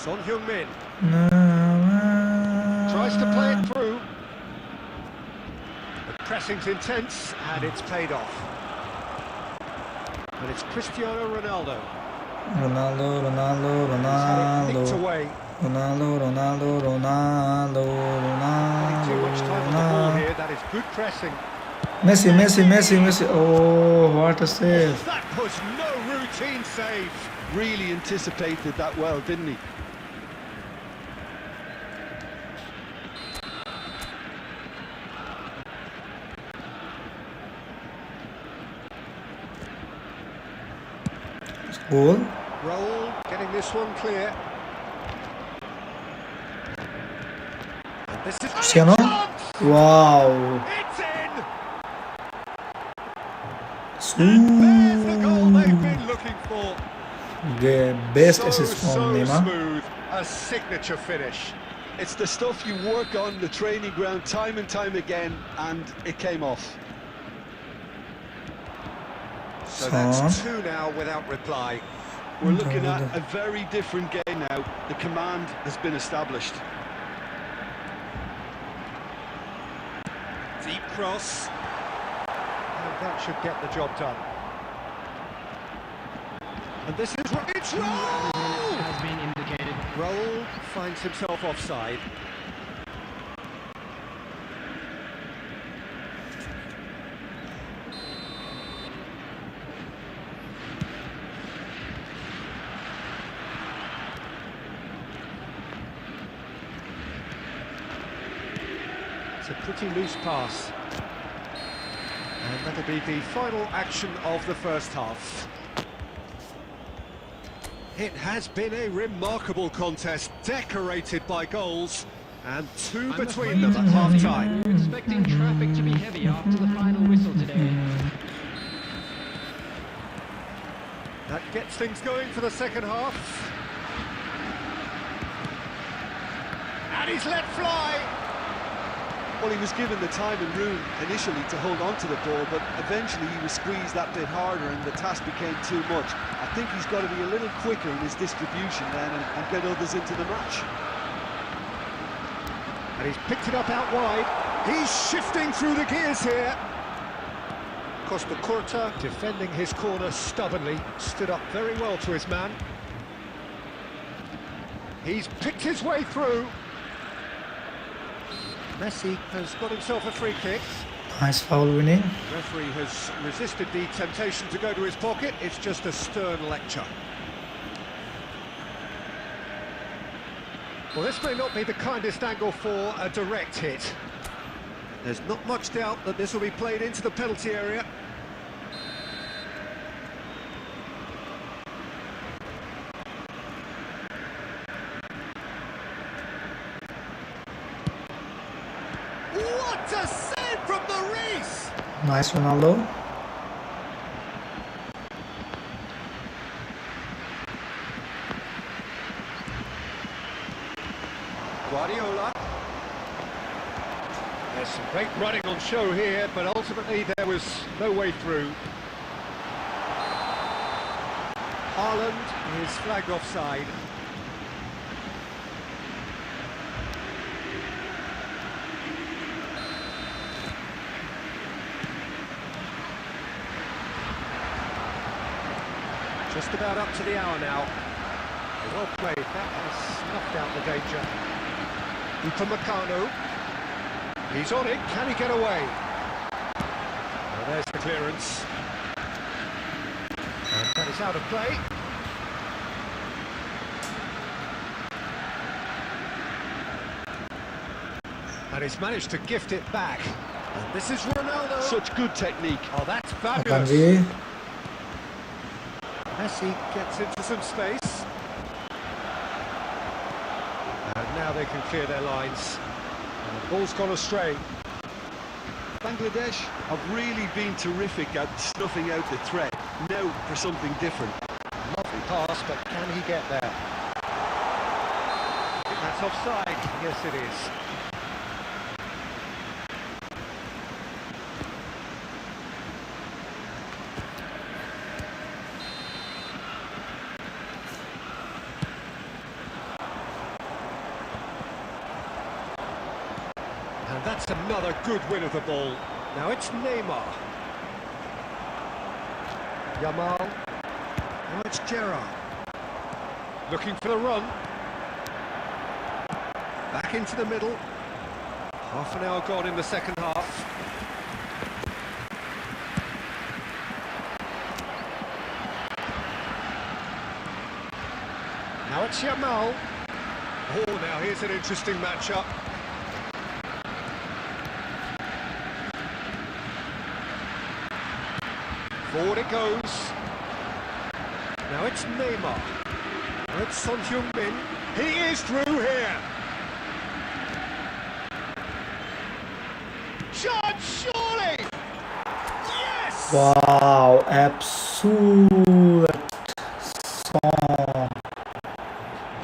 Son Heung-min tries to play it through. The pressing's intense and it's paid off. And it's Cristiano Ronaldo. He's had it nicked away. Ronaldo. Too much time on the ball here. That is good pressing. Messi. Oh, what a save. That was no routine save. Really anticipated that well, didn't he? Goal. Roll, getting this one clear. And this is Cristiano. Wow. It's in. Ooh. There's the goal they've been looking for. The best assist from Neymar. Smooth, a signature finish. It's the stuff you work on the training ground time and time again, and it came off. So that's 2 now without reply. We're looking at a very different game now. The command has been established. Deep cross. And that should get the job done. And this is it's Roll! Has been indicated. Roll finds himself offside. It's a pretty loose pass. And that'll be the final action of the first half. It has been a remarkable contest, decorated by goals, and 2 between them at half-time. We're expecting traffic to be heavy after the final whistle today. That gets things going for the second half. And he's let fly. Well, he was given the time and room initially to hold on to the ball, but eventually he was squeezed that bit harder and the task became too much. I think he's got to be a little quicker in his distribution then and get others into the match. And he's picked it up out wide. He's shifting through the gears here. Costa Curta defending his corner stubbornly, stood up very well to his man. He's picked his way through. Messi has got himself a free kick. Nice foul winning. Referee has resisted the temptation to go to his pocket. It's just a stern lecture. Well, this may not be the kindest angle for a direct hit. There's not much doubt that this will be played into the penalty area. What a save from the Reese! Nice Ronaldo. Guardiola. There's some great running on show here, but ultimately there was no way through. Haaland is flagged offside. Just about up to the hour now. Well played, that has snuffed out the danger. Upamecano. He's on it, can he get away? Well, there's the clearance. And that is out of play. And he's managed to gift it back. And this is Ronaldo. Such good technique. Oh, that's fabulous. Akanji. Messi gets into some space. And now they can clear their lines. And the ball's gone astray. Bangladesh have really been terrific at snuffing out the threat. Now for something different. Lovely pass, but can he get there? That's offside. Yes, it is. And that's another good win of the ball. Now it's Neymar. Yamal. Now it's Gerrard. Looking for the run. Back into the middle. Half an hour gone in the second half. Now it's Yamal. Oh, now here's an interesting matchup. Forward it goes. Now it's Neymar. Now it's Son Heung-min. He is through here. Shot, surely! Yes! Wow, absolute song.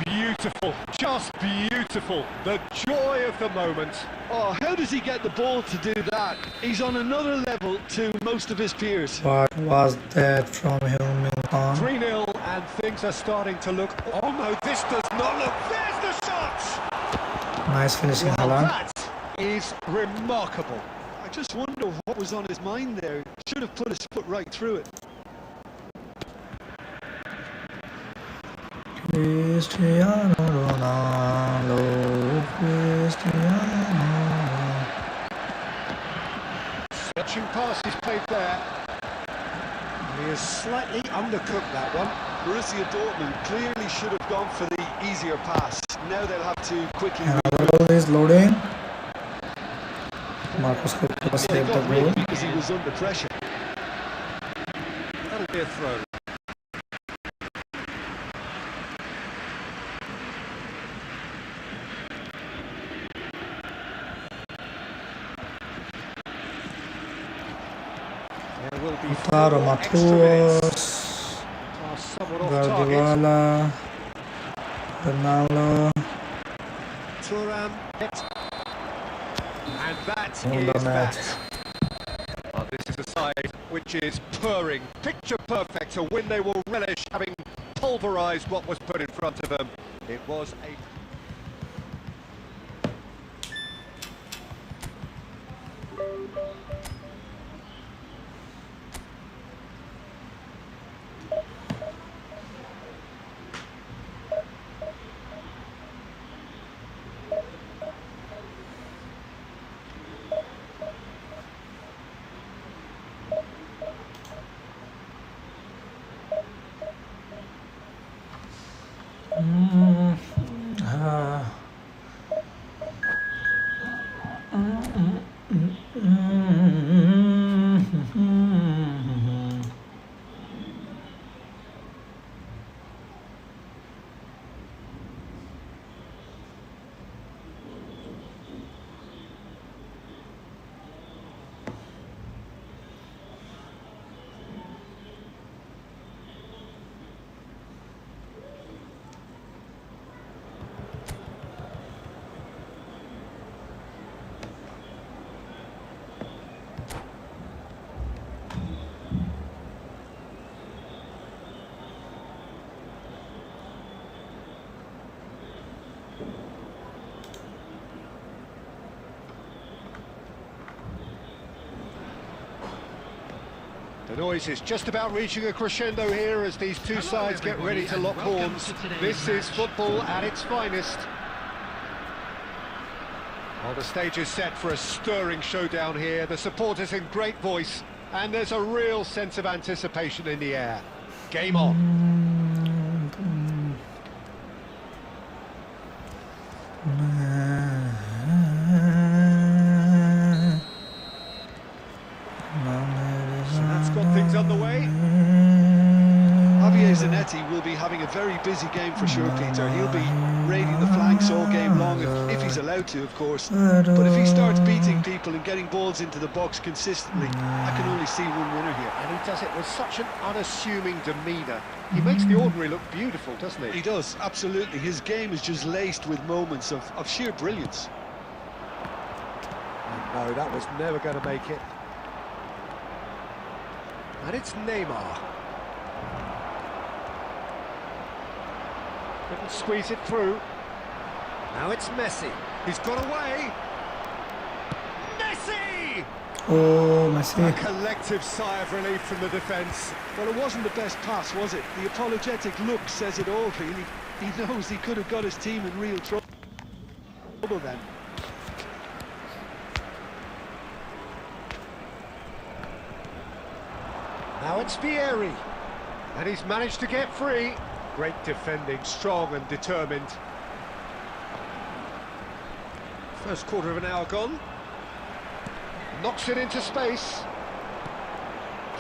Beautiful, just beautiful. The joy of the moment. Oh, how does he get the ball to do that? He's on another level to most of his peers. What was that from Heung-min Khan? 3-0 and things are starting to look... Oh no, this does not look... There's the shot! Nice finishing, Well, Haaland. that is remarkable. I just wonder what was on his mind there. Should have put his foot right through it. Cristiano Ronaldo, Cristiano. Searching pass is played there. He has slightly undercooked that one. Borussia Dortmund clearly should have gone for the easier pass. Now they'll have to quickly... Another goal is loading. Marcus could They save the got rid goal. because he was under pressure. That'll be a throw. There will be Lautaro 4 extra minutes. Martinez, Are somewhat off target. Guardiola, Ronaldo. Turan. And that Oh, is damn that. it. Well, this is a side which is purring, picture perfect, a win they will relish, having pulverised what was put in front of them. It was a... The noise is just about reaching a crescendo here as these two sides get ready to lock horns. This is football at its finest. Well, the stage is set for a stirring showdown here. The supporters in great voice, and there's a real sense of anticipation in the air. Game on. Underway. Javier Zanetti will be having a very busy game for sure, Peter. He'll be raiding the flanks all game long, if he's allowed to, of course. But if he starts beating people and getting balls into the box consistently, I can only see one winner here. And he does it with such an unassuming demeanour. He makes the ordinary look beautiful, doesn't he? He does, absolutely. His game is just laced with moments of sheer brilliance. No, that was never going to make it. And it's Neymar. Couldn't squeeze it through. Now it's Messi. He's got away. Messi! Oh, Messi. A collective sigh of relief from the defence. Well, it wasn't the best pass, was it? The apologetic look says it all, really. He knows he could have got his team in real trouble then. Now it's Vieri, and he's managed to get free. Great defending, strong and determined. First quarter of an hour gone. Knocks it into space.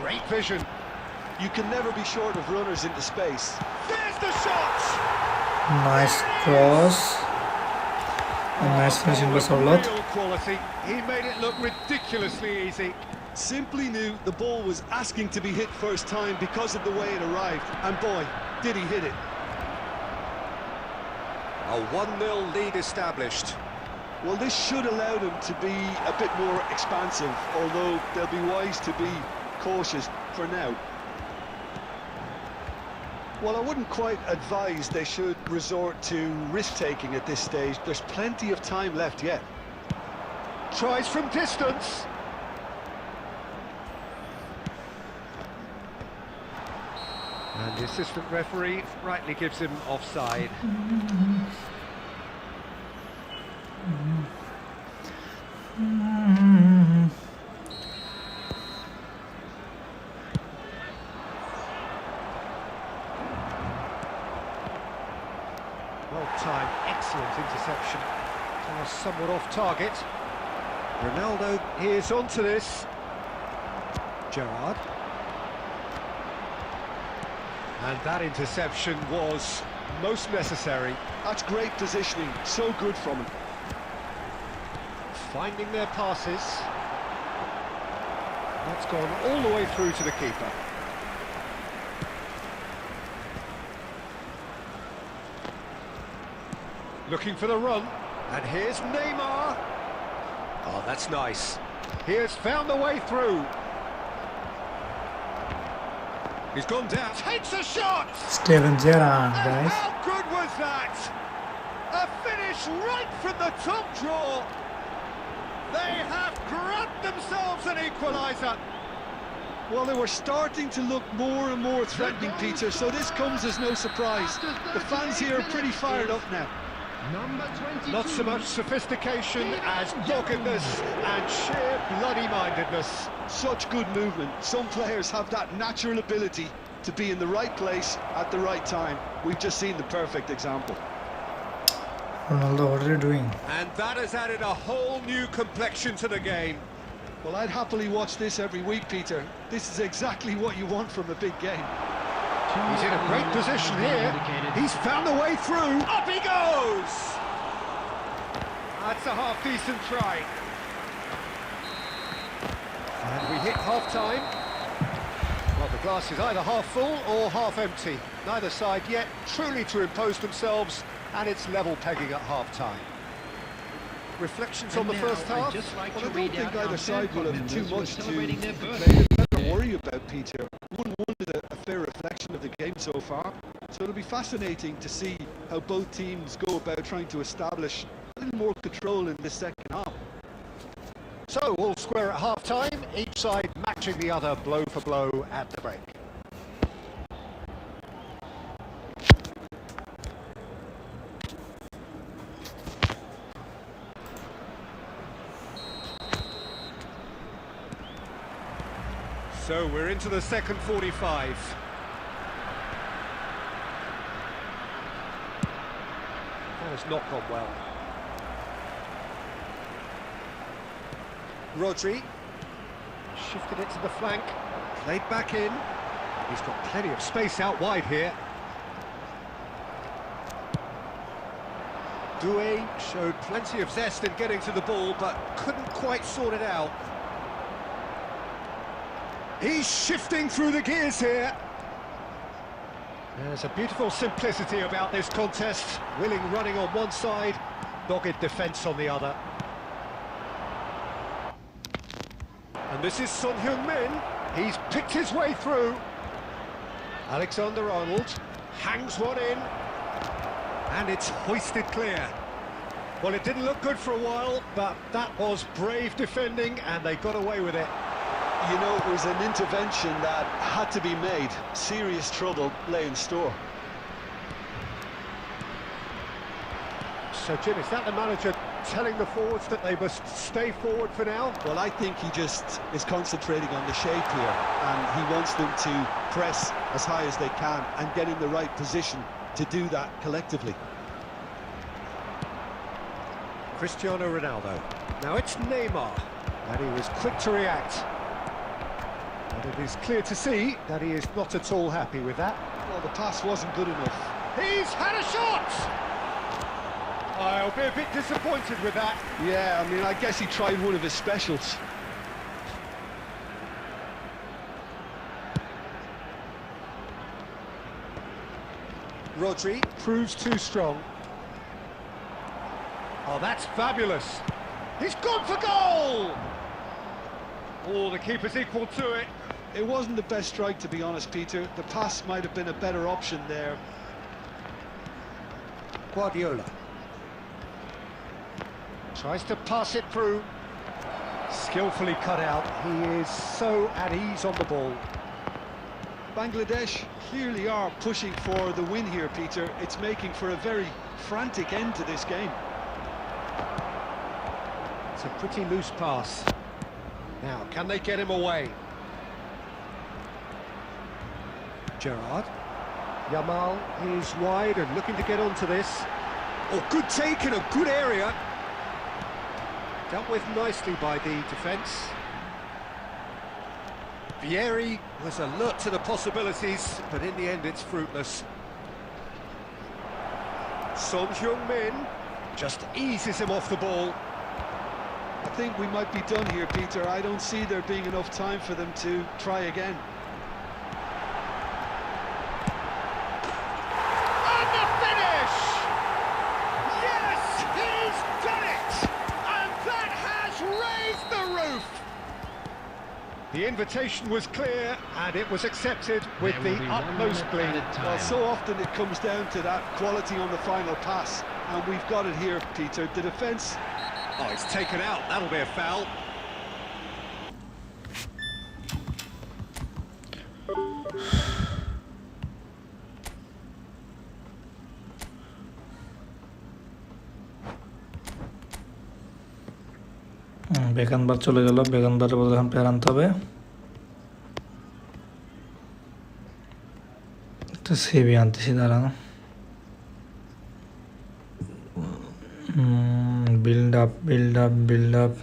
Great vision. You can never be short of runners into space. There's the shot! Nice cross. A nice finishing by Sorlot. Real quality. He made it look ridiculously easy. Simply knew the ball was asking to be hit first time because of the way it arrived, and boy, did he hit it. A 1-0 lead established. Well, this should allow them to be a bit more expansive, although they'll be wise to be cautious for now. Well, I wouldn't quite advise they should resort to risk-taking at this stage. There's plenty of time left yet. Tries from distance. And the assistant referee rightly gives him offside. Well-timed, excellent interception. Pass somewhat off target. Ronaldo here's onto this. Gerrard. And that interception was most necessary. That's great positioning, so good from him. Finding their passes. That's gone all the way through to the keeper. Looking for the run. And here's Neymar. Oh, that's nice. He has found the way through. He's gone down. Takes a shot. Steven Gerrard, And guys. how good was that? A finish right from the top draw. They have grabbed themselves an equaliser. Well, they were starting to look more and more threatening, Peter, so this comes as no surprise. The fans here are pretty fired up now. Number 22. Not so much sophistication as doggedness and sheer bloody-mindedness. Such good movement. Some players have that natural ability to be in the right place at the right time. We've just seen the perfect example. Ronaldo, what are you doing? And that has added a whole new complexion to the game. Well, I'd happily watch this every week, Peter. This is exactly what you want from a big game. He's in a great position here. He's found the way through. Up he goes! That's a half-decent try. And we hit half-time. Well, the glass is either half full or half empty. Neither side yet truly to impose themselves, and it's level pegging at half-time. Reflections on the first half? Well, I don't think either side will have too much to worry about, Peter. 1-1 is a fair reflection of the game so far. So it'll be fascinating to see how both teams go about trying to establish a little more control in the second half. So, all square at half-time, each side matching the other blow for blow at the break. So we're into the second 45. That has not gone well. Rodri shifted it to the flank, played back in. He's got plenty of space out wide here. Doué showed plenty of zest in getting to the ball, but couldn't quite sort it out. He's shifting through the gears here. There's a beautiful simplicity about this contest. Willing running on one side, dogged defence on the other. And this is Son Heung-min. He's picked his way through. Alexander-Arnold hangs one in. And it's hoisted clear. Well, it didn't look good for a while, but that was brave defending, and they got away with it. You know, it was an intervention that had to be made. Serious trouble lay in store. So, Jim, is that the manager telling the forwards that they must stay forward for now? Well, I think he just is concentrating on the shape here, and he wants them to press as high as they can and get in the right position to do that collectively. Cristiano Ronaldo. Now it's Neymar, and he was quick to react. And it is clear to see that he is not at all happy with that. Well, the pass wasn't good enough. He's had a shot! I'll be a bit disappointed with that. Yeah, I mean, I guess he tried one of his specials. Rodri proves too strong. Oh, that's fabulous. He's gone for goal! Oh, the keeper's equal to it. It wasn't the best strike, to be honest, Peter. The pass might have been a better option there. Guardiola tries to pass it through. Skillfully cut out. He is so at ease on the ball. Bangladesh clearly are pushing for the win here, Peter. It's making for a very frantic end to this game. It's a pretty loose pass. Now, can they get him away? Gerrard. Yamal is wide and looking to get onto this. Oh, good take in a good area. Dealt with nicely by the defence. Vieri was alert to the possibilities, but in the end it's fruitless. Son Heung-min just eases him off the ball. I think we might be done here, Peter. I don't see there being enough time for them to try again. And the finish! Yes, he's The invitation was clear and it was accepted with the utmost glee. Well, so often it comes down to that quality on the final pass, and we've got it here, Peter. The defence... Oh, it's taken out. That'll be a foul. বেকানবার চলে গেল, বেকানবারের বদলে এখন player আনতে হবে। একটা সেভি আনতেছি, দাঁড়ানো। Build up build up build up.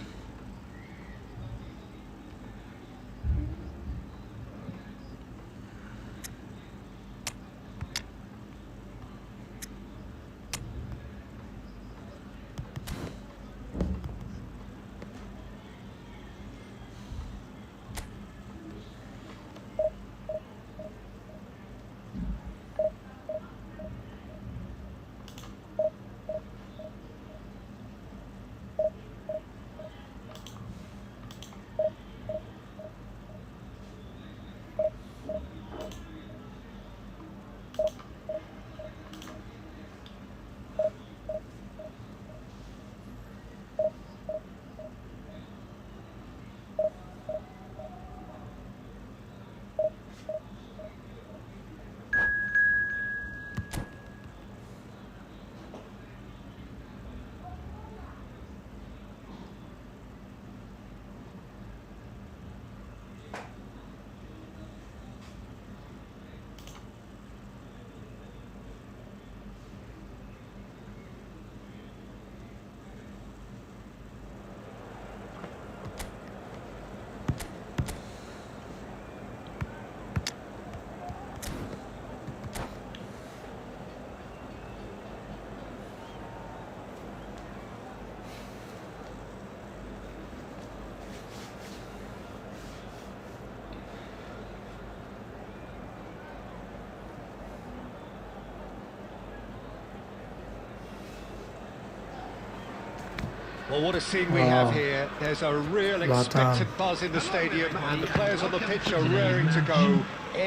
Well, what a scene we have here. There's a real expectant buzz in the stadium and the players on the pitch are raring to go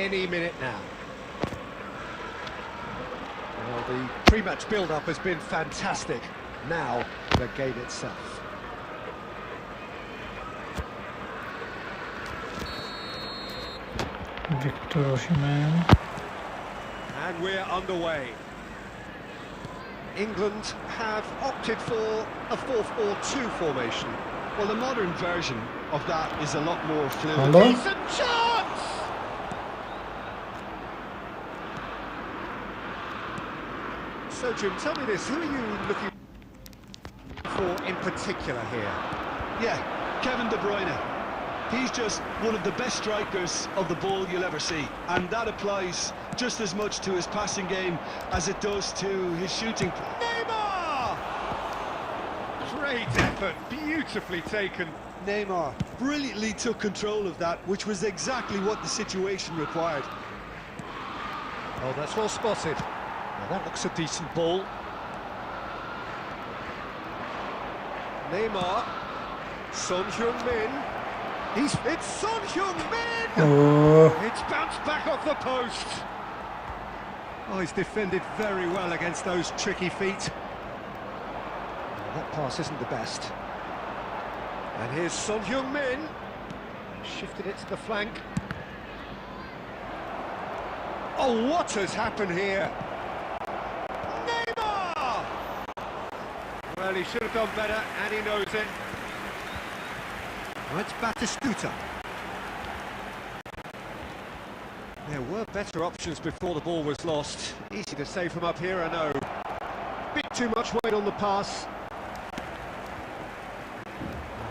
any minute now. Well, the pre-match build-up has been fantastic. Now, the game itself. Victor Osimhen. And we're underway. England have opted for a 4-4-2 formation. Well, the modern version of that is a lot more fluid. Hello? Decent chance! So, Jim, tell me this, who are you looking for in particular here? Yeah, Kevin De Bruyne. He's just one of the best strikers of the ball you'll ever see, and that applies just as much to his passing game as it does to his shooting. Neymar! Great effort, beautifully taken. Neymar brilliantly took control of that, which was exactly what the situation required. Oh, that's well spotted. Now that looks a decent ball. Neymar, Son Heung-min. It's Son Heung-min! Oh, It's bounced back off the post. Oh, he's defended very well against those tricky feet. That pass isn't the best. And here's Son Heung-min. Shifted it to the flank. Oh, what has happened here? Neymar! Well, he should have done better, and he knows it. Well, it's Batistuta. There were better options before the ball was lost. Easy to say from up here, I know. Bit too much weight on the pass.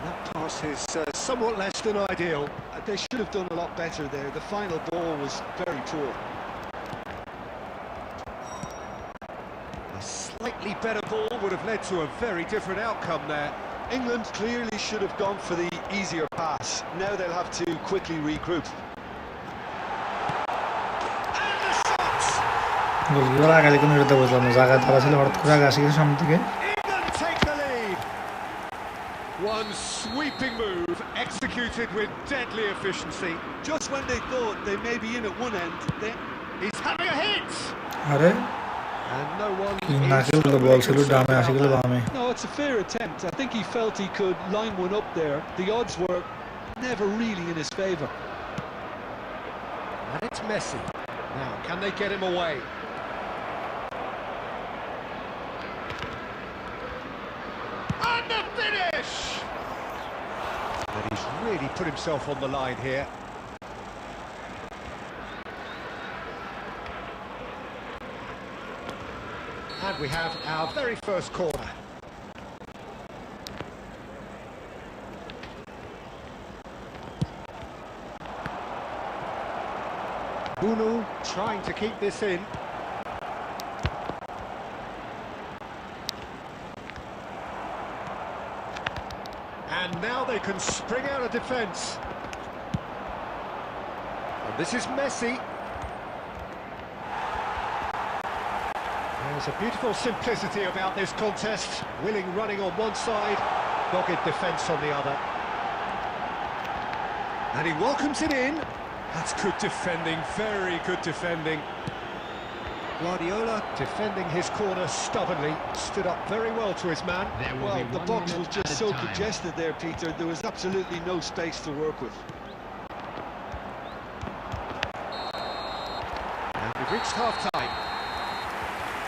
That pass is somewhat less than ideal. They should have done a lot better there. The final ball was very poor. A slightly better ball would have led to a very different outcome there. England clearly should have gone for the easier pass. Now they'll have to quickly regroup. And the shots! Goalkeeper আগে কোনো এটা বুঝলাম না, জায়গায় তারা ছিল হঠাৎ করে আগে আসে গেছে সামনে থেকে। England take the lead. One sweeping move, executed with deadly efficiency. Just when they thought they may be in at one end, he's having a hit! अरे And no one नाकिल लो बॉल से लो डामे आशिक लो बामे No, it's a fair attempt. I think he felt he could line one up there. The odds were never really in his favour. And it's Messi. Now, can they get him away? And the finish! And he's really put himself on the line here. And we have our very first corner. Bunu trying to keep this in. And now they can spring out of defence. And this is Messi. There's a beautiful simplicity about this contest. Willing running on one side, dogged defence on the other. And he welcomes it in. That's good defending, very good defending. Guardiola defending his corner stubbornly, stood up very well to his man. Well, the box was just so congested there, Peter. There was absolutely no space to work with. And we've reached half-time.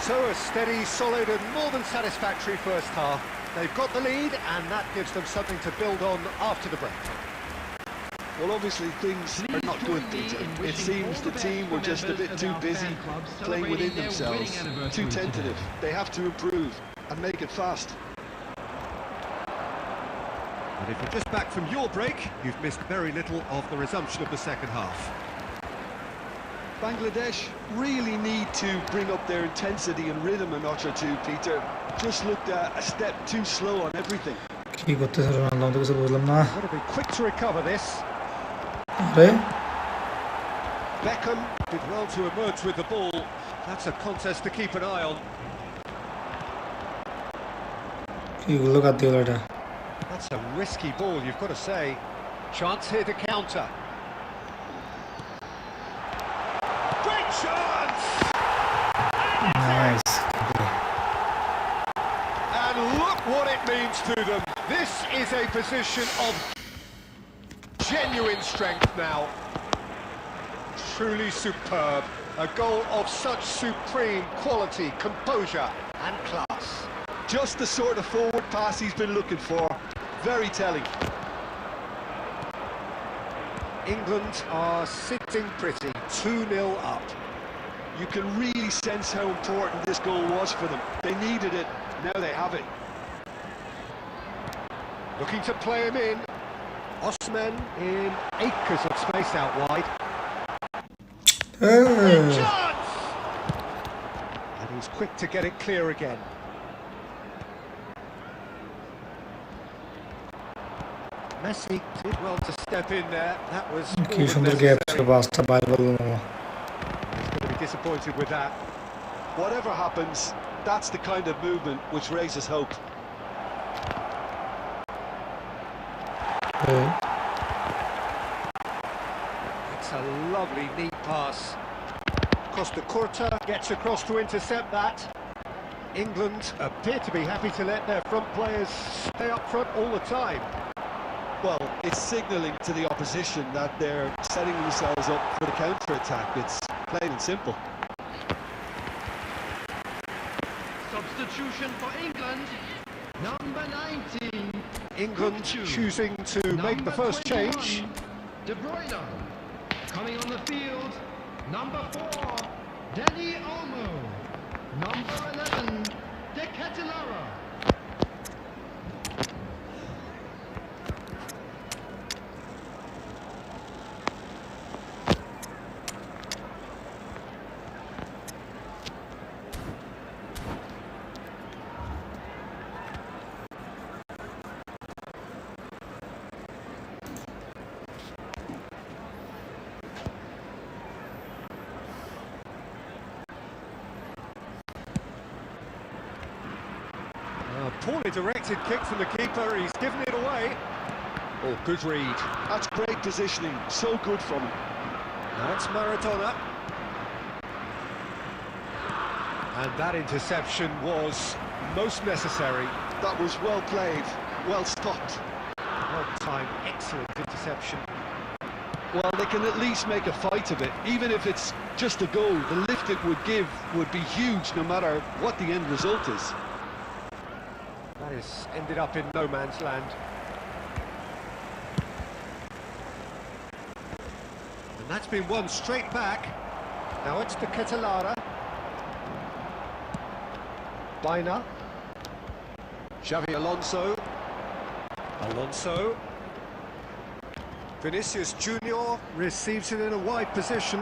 So a steady, solid and more than satisfactory first half. They've got the lead and that gives them something to build on after the break. Well, obviously things are not good, Peter. It seems the team were just a bit too busy playing within themselves, too tentative. They have to improve and make it fast. And if you're just back from your break, you've missed very little of the resumption of the second half. Bangladesh really need to bring up their intensity and rhythm a notch or two, Peter. Just looked a step too slow on everything. Got to be quick to recover this. Beckham did well to emerge with the ball. That's a contest to keep an eye on. That's a risky ball, you've got to say. Chance here to counter. Great chance! Nice. And look what it means to them. This is a position of genuine strength now. Truly superb. A goal of such supreme quality, composure and class. Just the sort of forward pass he's been looking for. Very telling. England are sitting pretty, 2-0 up. You can really sense how important this goal was for them. They needed it, now they have it. Looking to play him in. Osman in acres of space out wide. Chance! And he's quick to get it clear again. Messi did well to step in there. That was all necessary. He's going to be disappointed with that. Whatever happens, that's the kind of movement which raises hope. It's a lovely, neat pass. Costa Curta gets across to intercept that. England appear to be happy to let their front players stay up front all the time. Well, it's signalling to the opposition that they're setting themselves up for the counter-attack. It's plain and simple. Substitution for England, number 19. England choosing to make the first change. De Bruyne. Coming on the field, number 4, Dani Olmo. Number 11, De Ketelaere. poorly directed kick from the keeper, he's given it away. Oh, good read. That's great positioning, so good from him. That's Maradona. And that interception was most necessary. That was well played, well stopped. Well timed, excellent interception. Well, they can at least make a fight of it. Even if it's just a goal, the lift it would give would be huge no matter what the end result is. That has ended up in no man's land. And that's been won straight back. Now it's to Catalara. Baina. Xavi Alonso. Alonso. Vinicius Junior receives it in a wide position.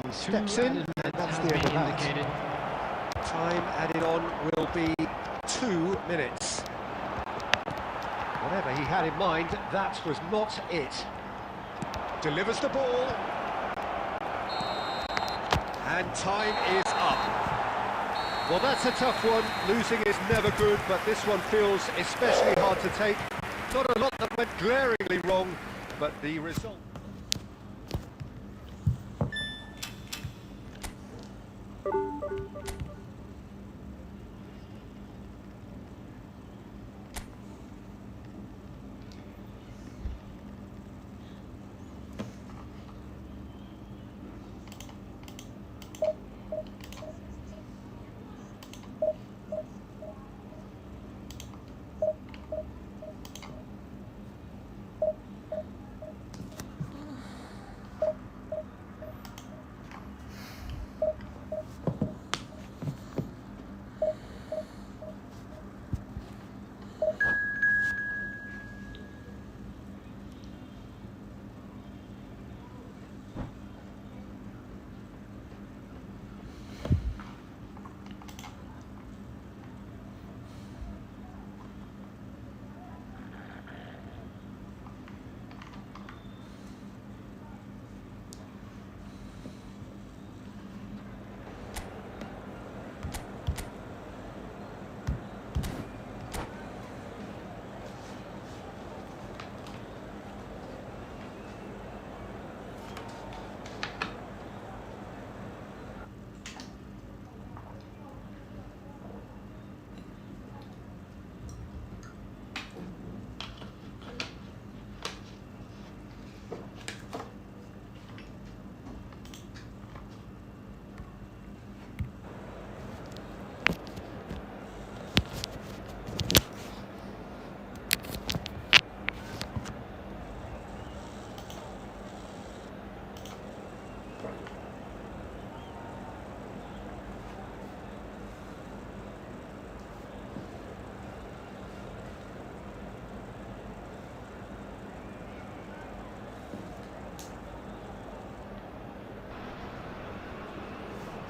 He steps in, and that's the end of that. Time added on will be 2 minutes. Whatever he had in mind, that was not it. Delivers the ball. And time is up. Well, that's a tough one. Losing is never good, but this one feels especially hard to take. Not a lot that went glaringly wrong, but the result...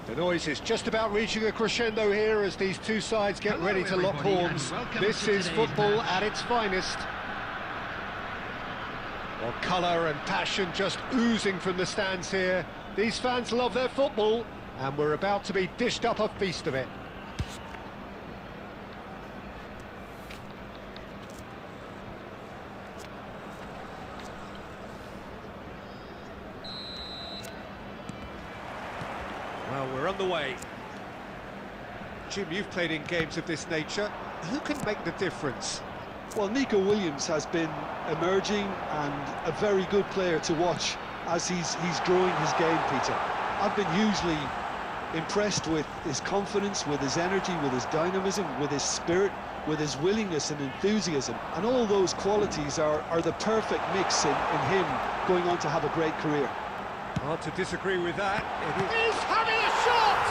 The noise is just about reaching a crescendo here as these two sides get ready to lock horns. This is football at its finest. Well, colour and passion just oozing from the stands here. These fans love their football, and we're about to be dished up a feast of it. Well, we're on the way. Jim, you've played in games of this nature. Who can make the difference? Well, Nico Williams has been emerging and a very good player to watch as he's growing his game, Peter. I've been hugely impressed with his confidence, with his energy, with his dynamism, with his spirit, with his willingness and enthusiasm. And all those qualities are the perfect mix in him going on to have a great career. Hard to disagree with that. He's having a shot!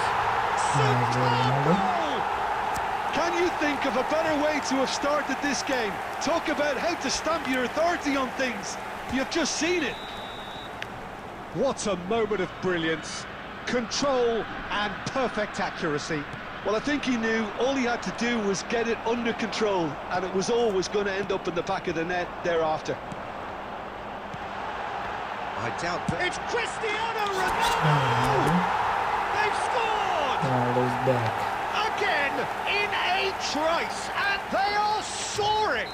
Superb goal! Can you think of a better way to have started this game? Talk about how to stamp your authority on things. You've just seen it. What a moment of brilliance. Control and perfect accuracy. Well, I think he knew all he had to do was get it under control, and it was always going to end up in the back of the net thereafter. I doubt that. It's Cristiano Ronaldo! They've scored! Ronaldo's back. Again, in a Trice, and they are soaring!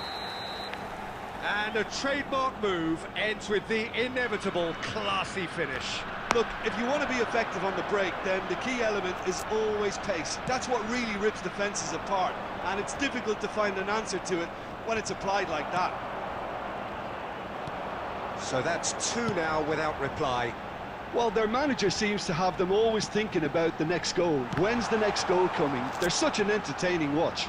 And a trademark move ends with the inevitable classy finish. Look, if you want to be effective on the break, then the key element is always pace. That's what really rips defences apart, and it's difficult to find an answer to it when it's applied like that. So that's two now without reply. Well, their manager seems to have them always thinking about the next goal. When's the next goal coming? They're such an entertaining watch.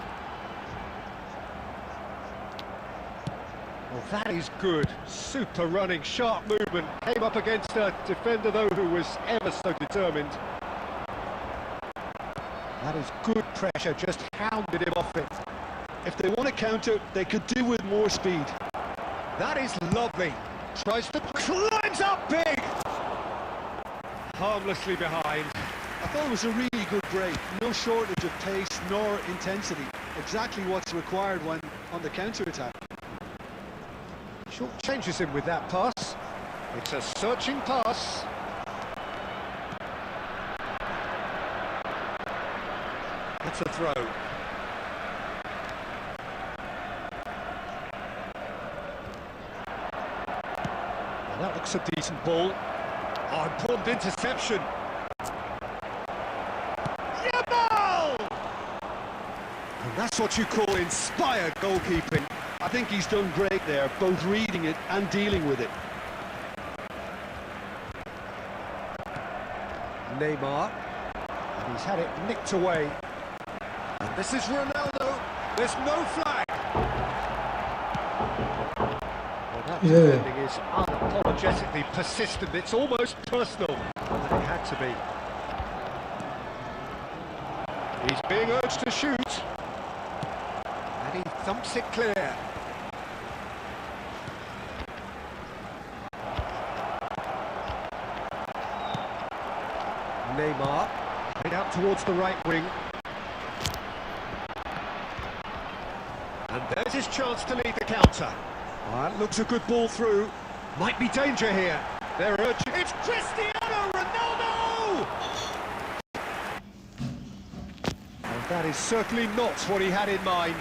Well, that is good. Super running, sharp movement. Came up against a defender, though, who was ever so determined. That is good pressure, just hounded him off it. If they want to counter, they could do with more speed. That is lovely. Tries to climbs up big. Harmlessly behind. I thought it was a really good break. No shortage of pace nor intensity. Exactly what's required when on the counter-attack. Short changes him with that pass. It's a searching pass. It's a throw. Well, that looks a decent ball. Oh, important interception. Yamal! And that's what you call inspired goalkeeping. I think he's done great there, both reading it and dealing with it. Neymar. And he's had it nicked away. And this is Ronaldo. There's no flag. Well, that defending is unapologetically persistent. It's almost personal. And it had to be. He's being urged to shoot. And he thumps it clear. Neymar, played out towards the right wing. And there's his chance to lead the counter. That looks a good ball through. Might be danger here. They're urging. It's Cristiano Ronaldo! And that is certainly not what he had in mind.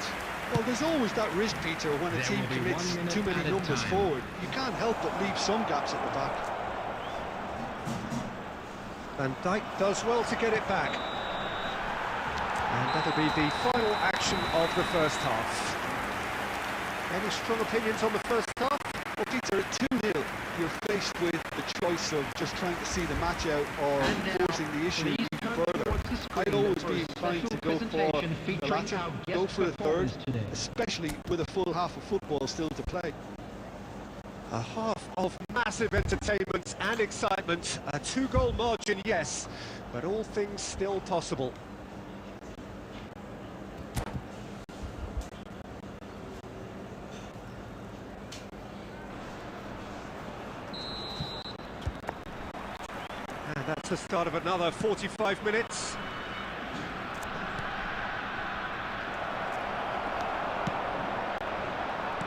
Well, there's always that risk, Peter, when a team commits too many numbers forward. You can't help but leave some gaps at the back. Van Dijk does well to get it back. And that'll be the final action of the first half. Any strong opinions on the first half? Well, Peter, at 2-0, you're faced with the choice of just trying to see the match out or forcing the issue even further. I'd always be inclined to go for the latter, go for a third, especially with a full half of football still to play. A half of massive entertainment and excitement. A 2-goal margin, yes, but all things still possible. And that's the start of another 45 minutes.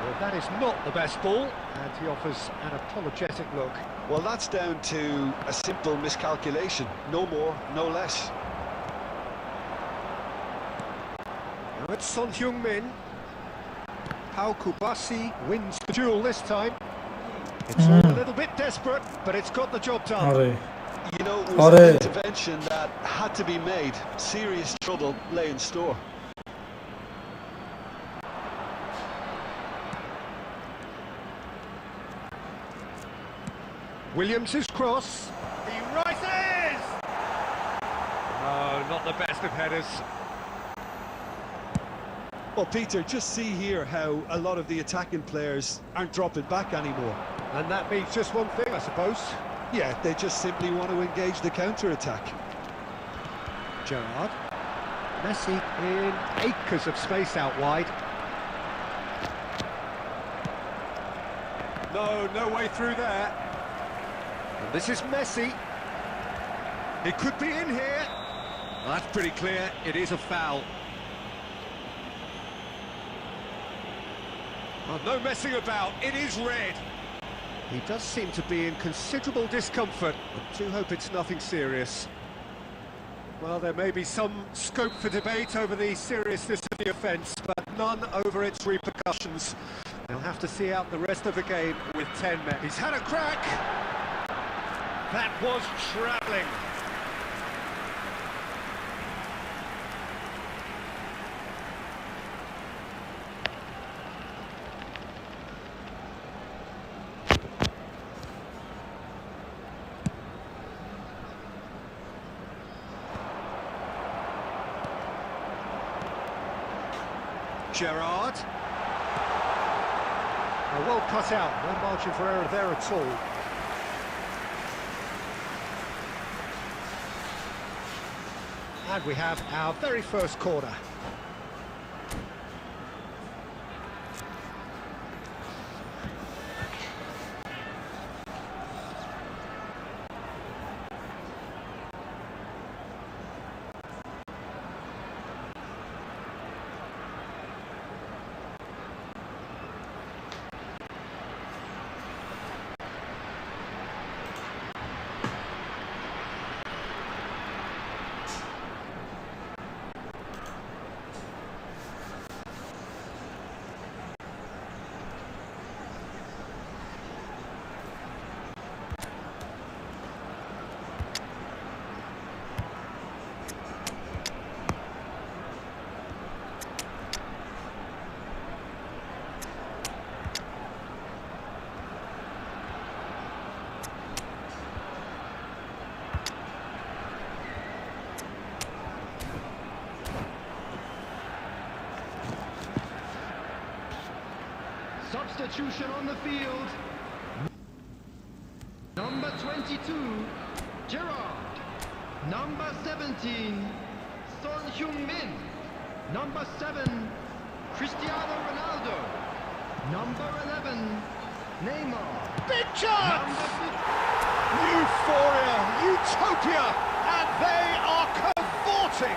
Well, that is not the best ball, and he offers an apologetic look. Well, that's down to a simple miscalculation. No more, no less. Now it's Son Heung-min. Pau Kubasi wins the duel this time. It's all a little bit desperate, but it's got the job done. You know, it was an intervention that had to be made. Serious trouble lay in store. Williams' cross. He rises! Oh, not the best of headers. Well, Peter, just see here how a lot of the attacking players aren't dropping back anymore. And that means just one thing, I suppose. Yeah, they just simply want to engage the counter-attack. Gerrard. Messi in acres of space out wide. No way through there. And this is Messi. He could be in here. That's pretty clear. It is a foul. Oh, no messing about. It is red. He does seem to be in considerable discomfort. I do hope it's nothing serious. Well, there may be some scope for debate over the seriousness of the offence, but none over its repercussions. They'll have to see out the rest of the game with 10 men. He's had a crack! That was travelling. Gerrard. Well cut out, no margin for error there at all. And we have our very first corner. Substitution on the field. Number 22, Gerrard. Number 17, Son Heung-min. Number 7, Cristiano Ronaldo. Number 11, Neymar. Big chance! Euphoria, utopia, and they are cavorting!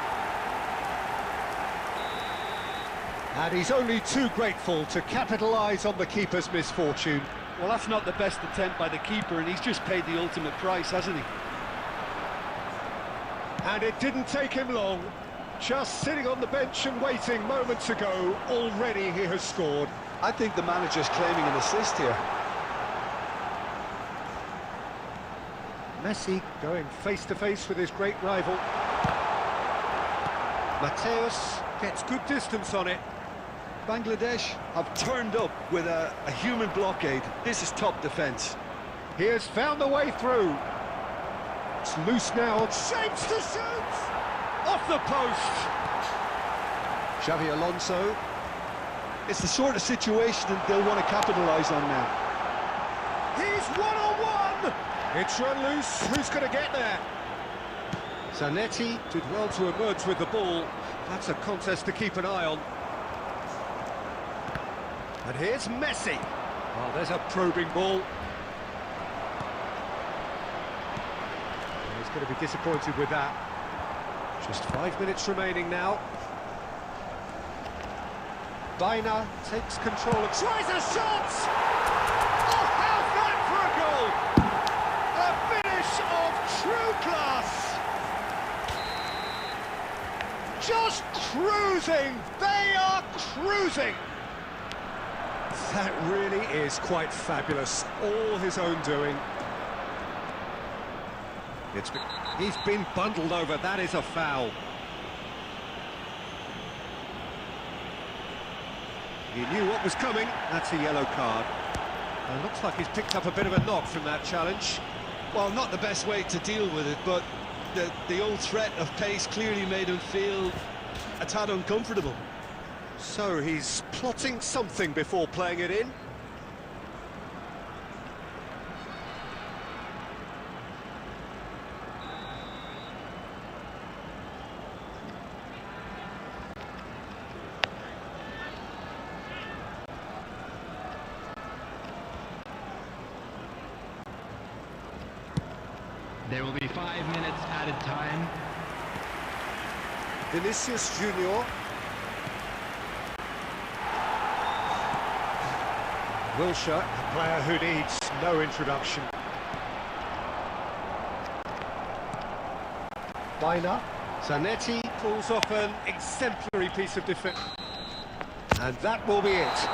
And he's only too grateful to capitalise on the keeper's misfortune. Well, that's not the best attempt by the keeper, and he's just paid the ultimate price, hasn't he? And it didn't take him long. Just sitting on the bench and waiting moments ago, already he has scored. I think the manager's claiming an assist here. Messi going face-to-face with his great rival. Mateus gets good distance on it. Bangladesh have turned up with a human blockade. This is top defence. He has found the way through. It's loose now. Shapes to shoot! Off the post! Xavi Alonso. It's the sort of situation that they'll want to capitalise on now. He's one-on-one! It's run loose. Who's going to get there? Zanetti did well to emerge with the ball. That's a contest to keep an eye on. And here's Messi. Oh, there's a probing ball. He's going to be disappointed with that. Just 5 minutes remaining now. Baina takes control and tries a shot! Oh, how's that for a goal? A finish of true class! Just cruising! They are cruising! That really is quite fabulous. All his own doing. He's been bundled over. That is a foul. He knew what was coming. That's a yellow card. And looks like he's picked up a bit of a knock from that challenge. Well, not the best way to deal with it, but the old threat of pace clearly made him feel a tad uncomfortable. So he's plotting something before playing it in. There will be 5 minutes added time. Vinicius Junior. Wilshere, a player who needs no introduction. Baina Zanetti pulls off an exemplary piece of defence. And that will be it.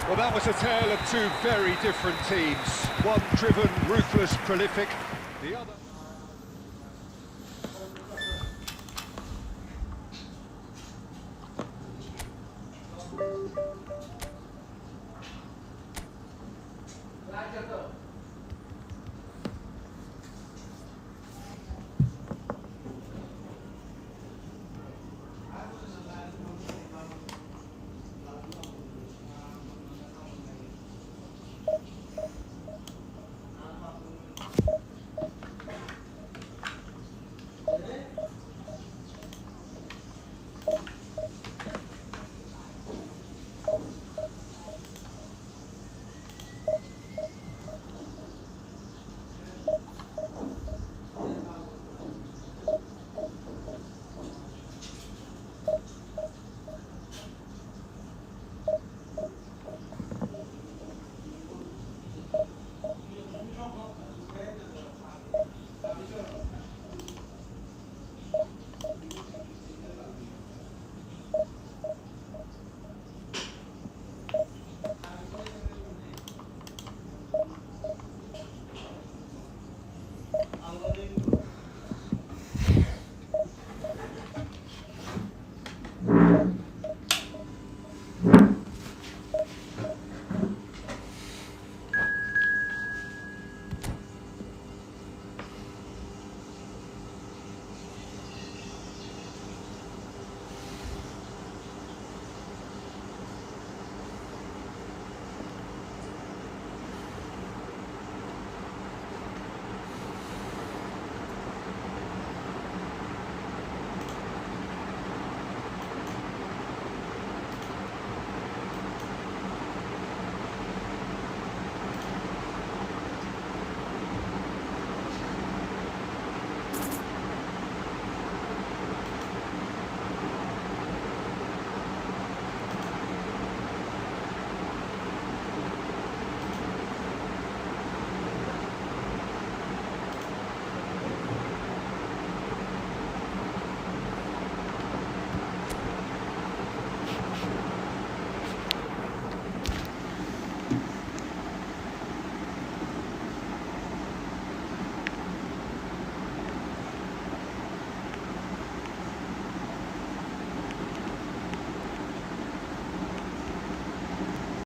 Well, that was a tale of two very different teams. One driven, ruthless, prolific. The other... Right,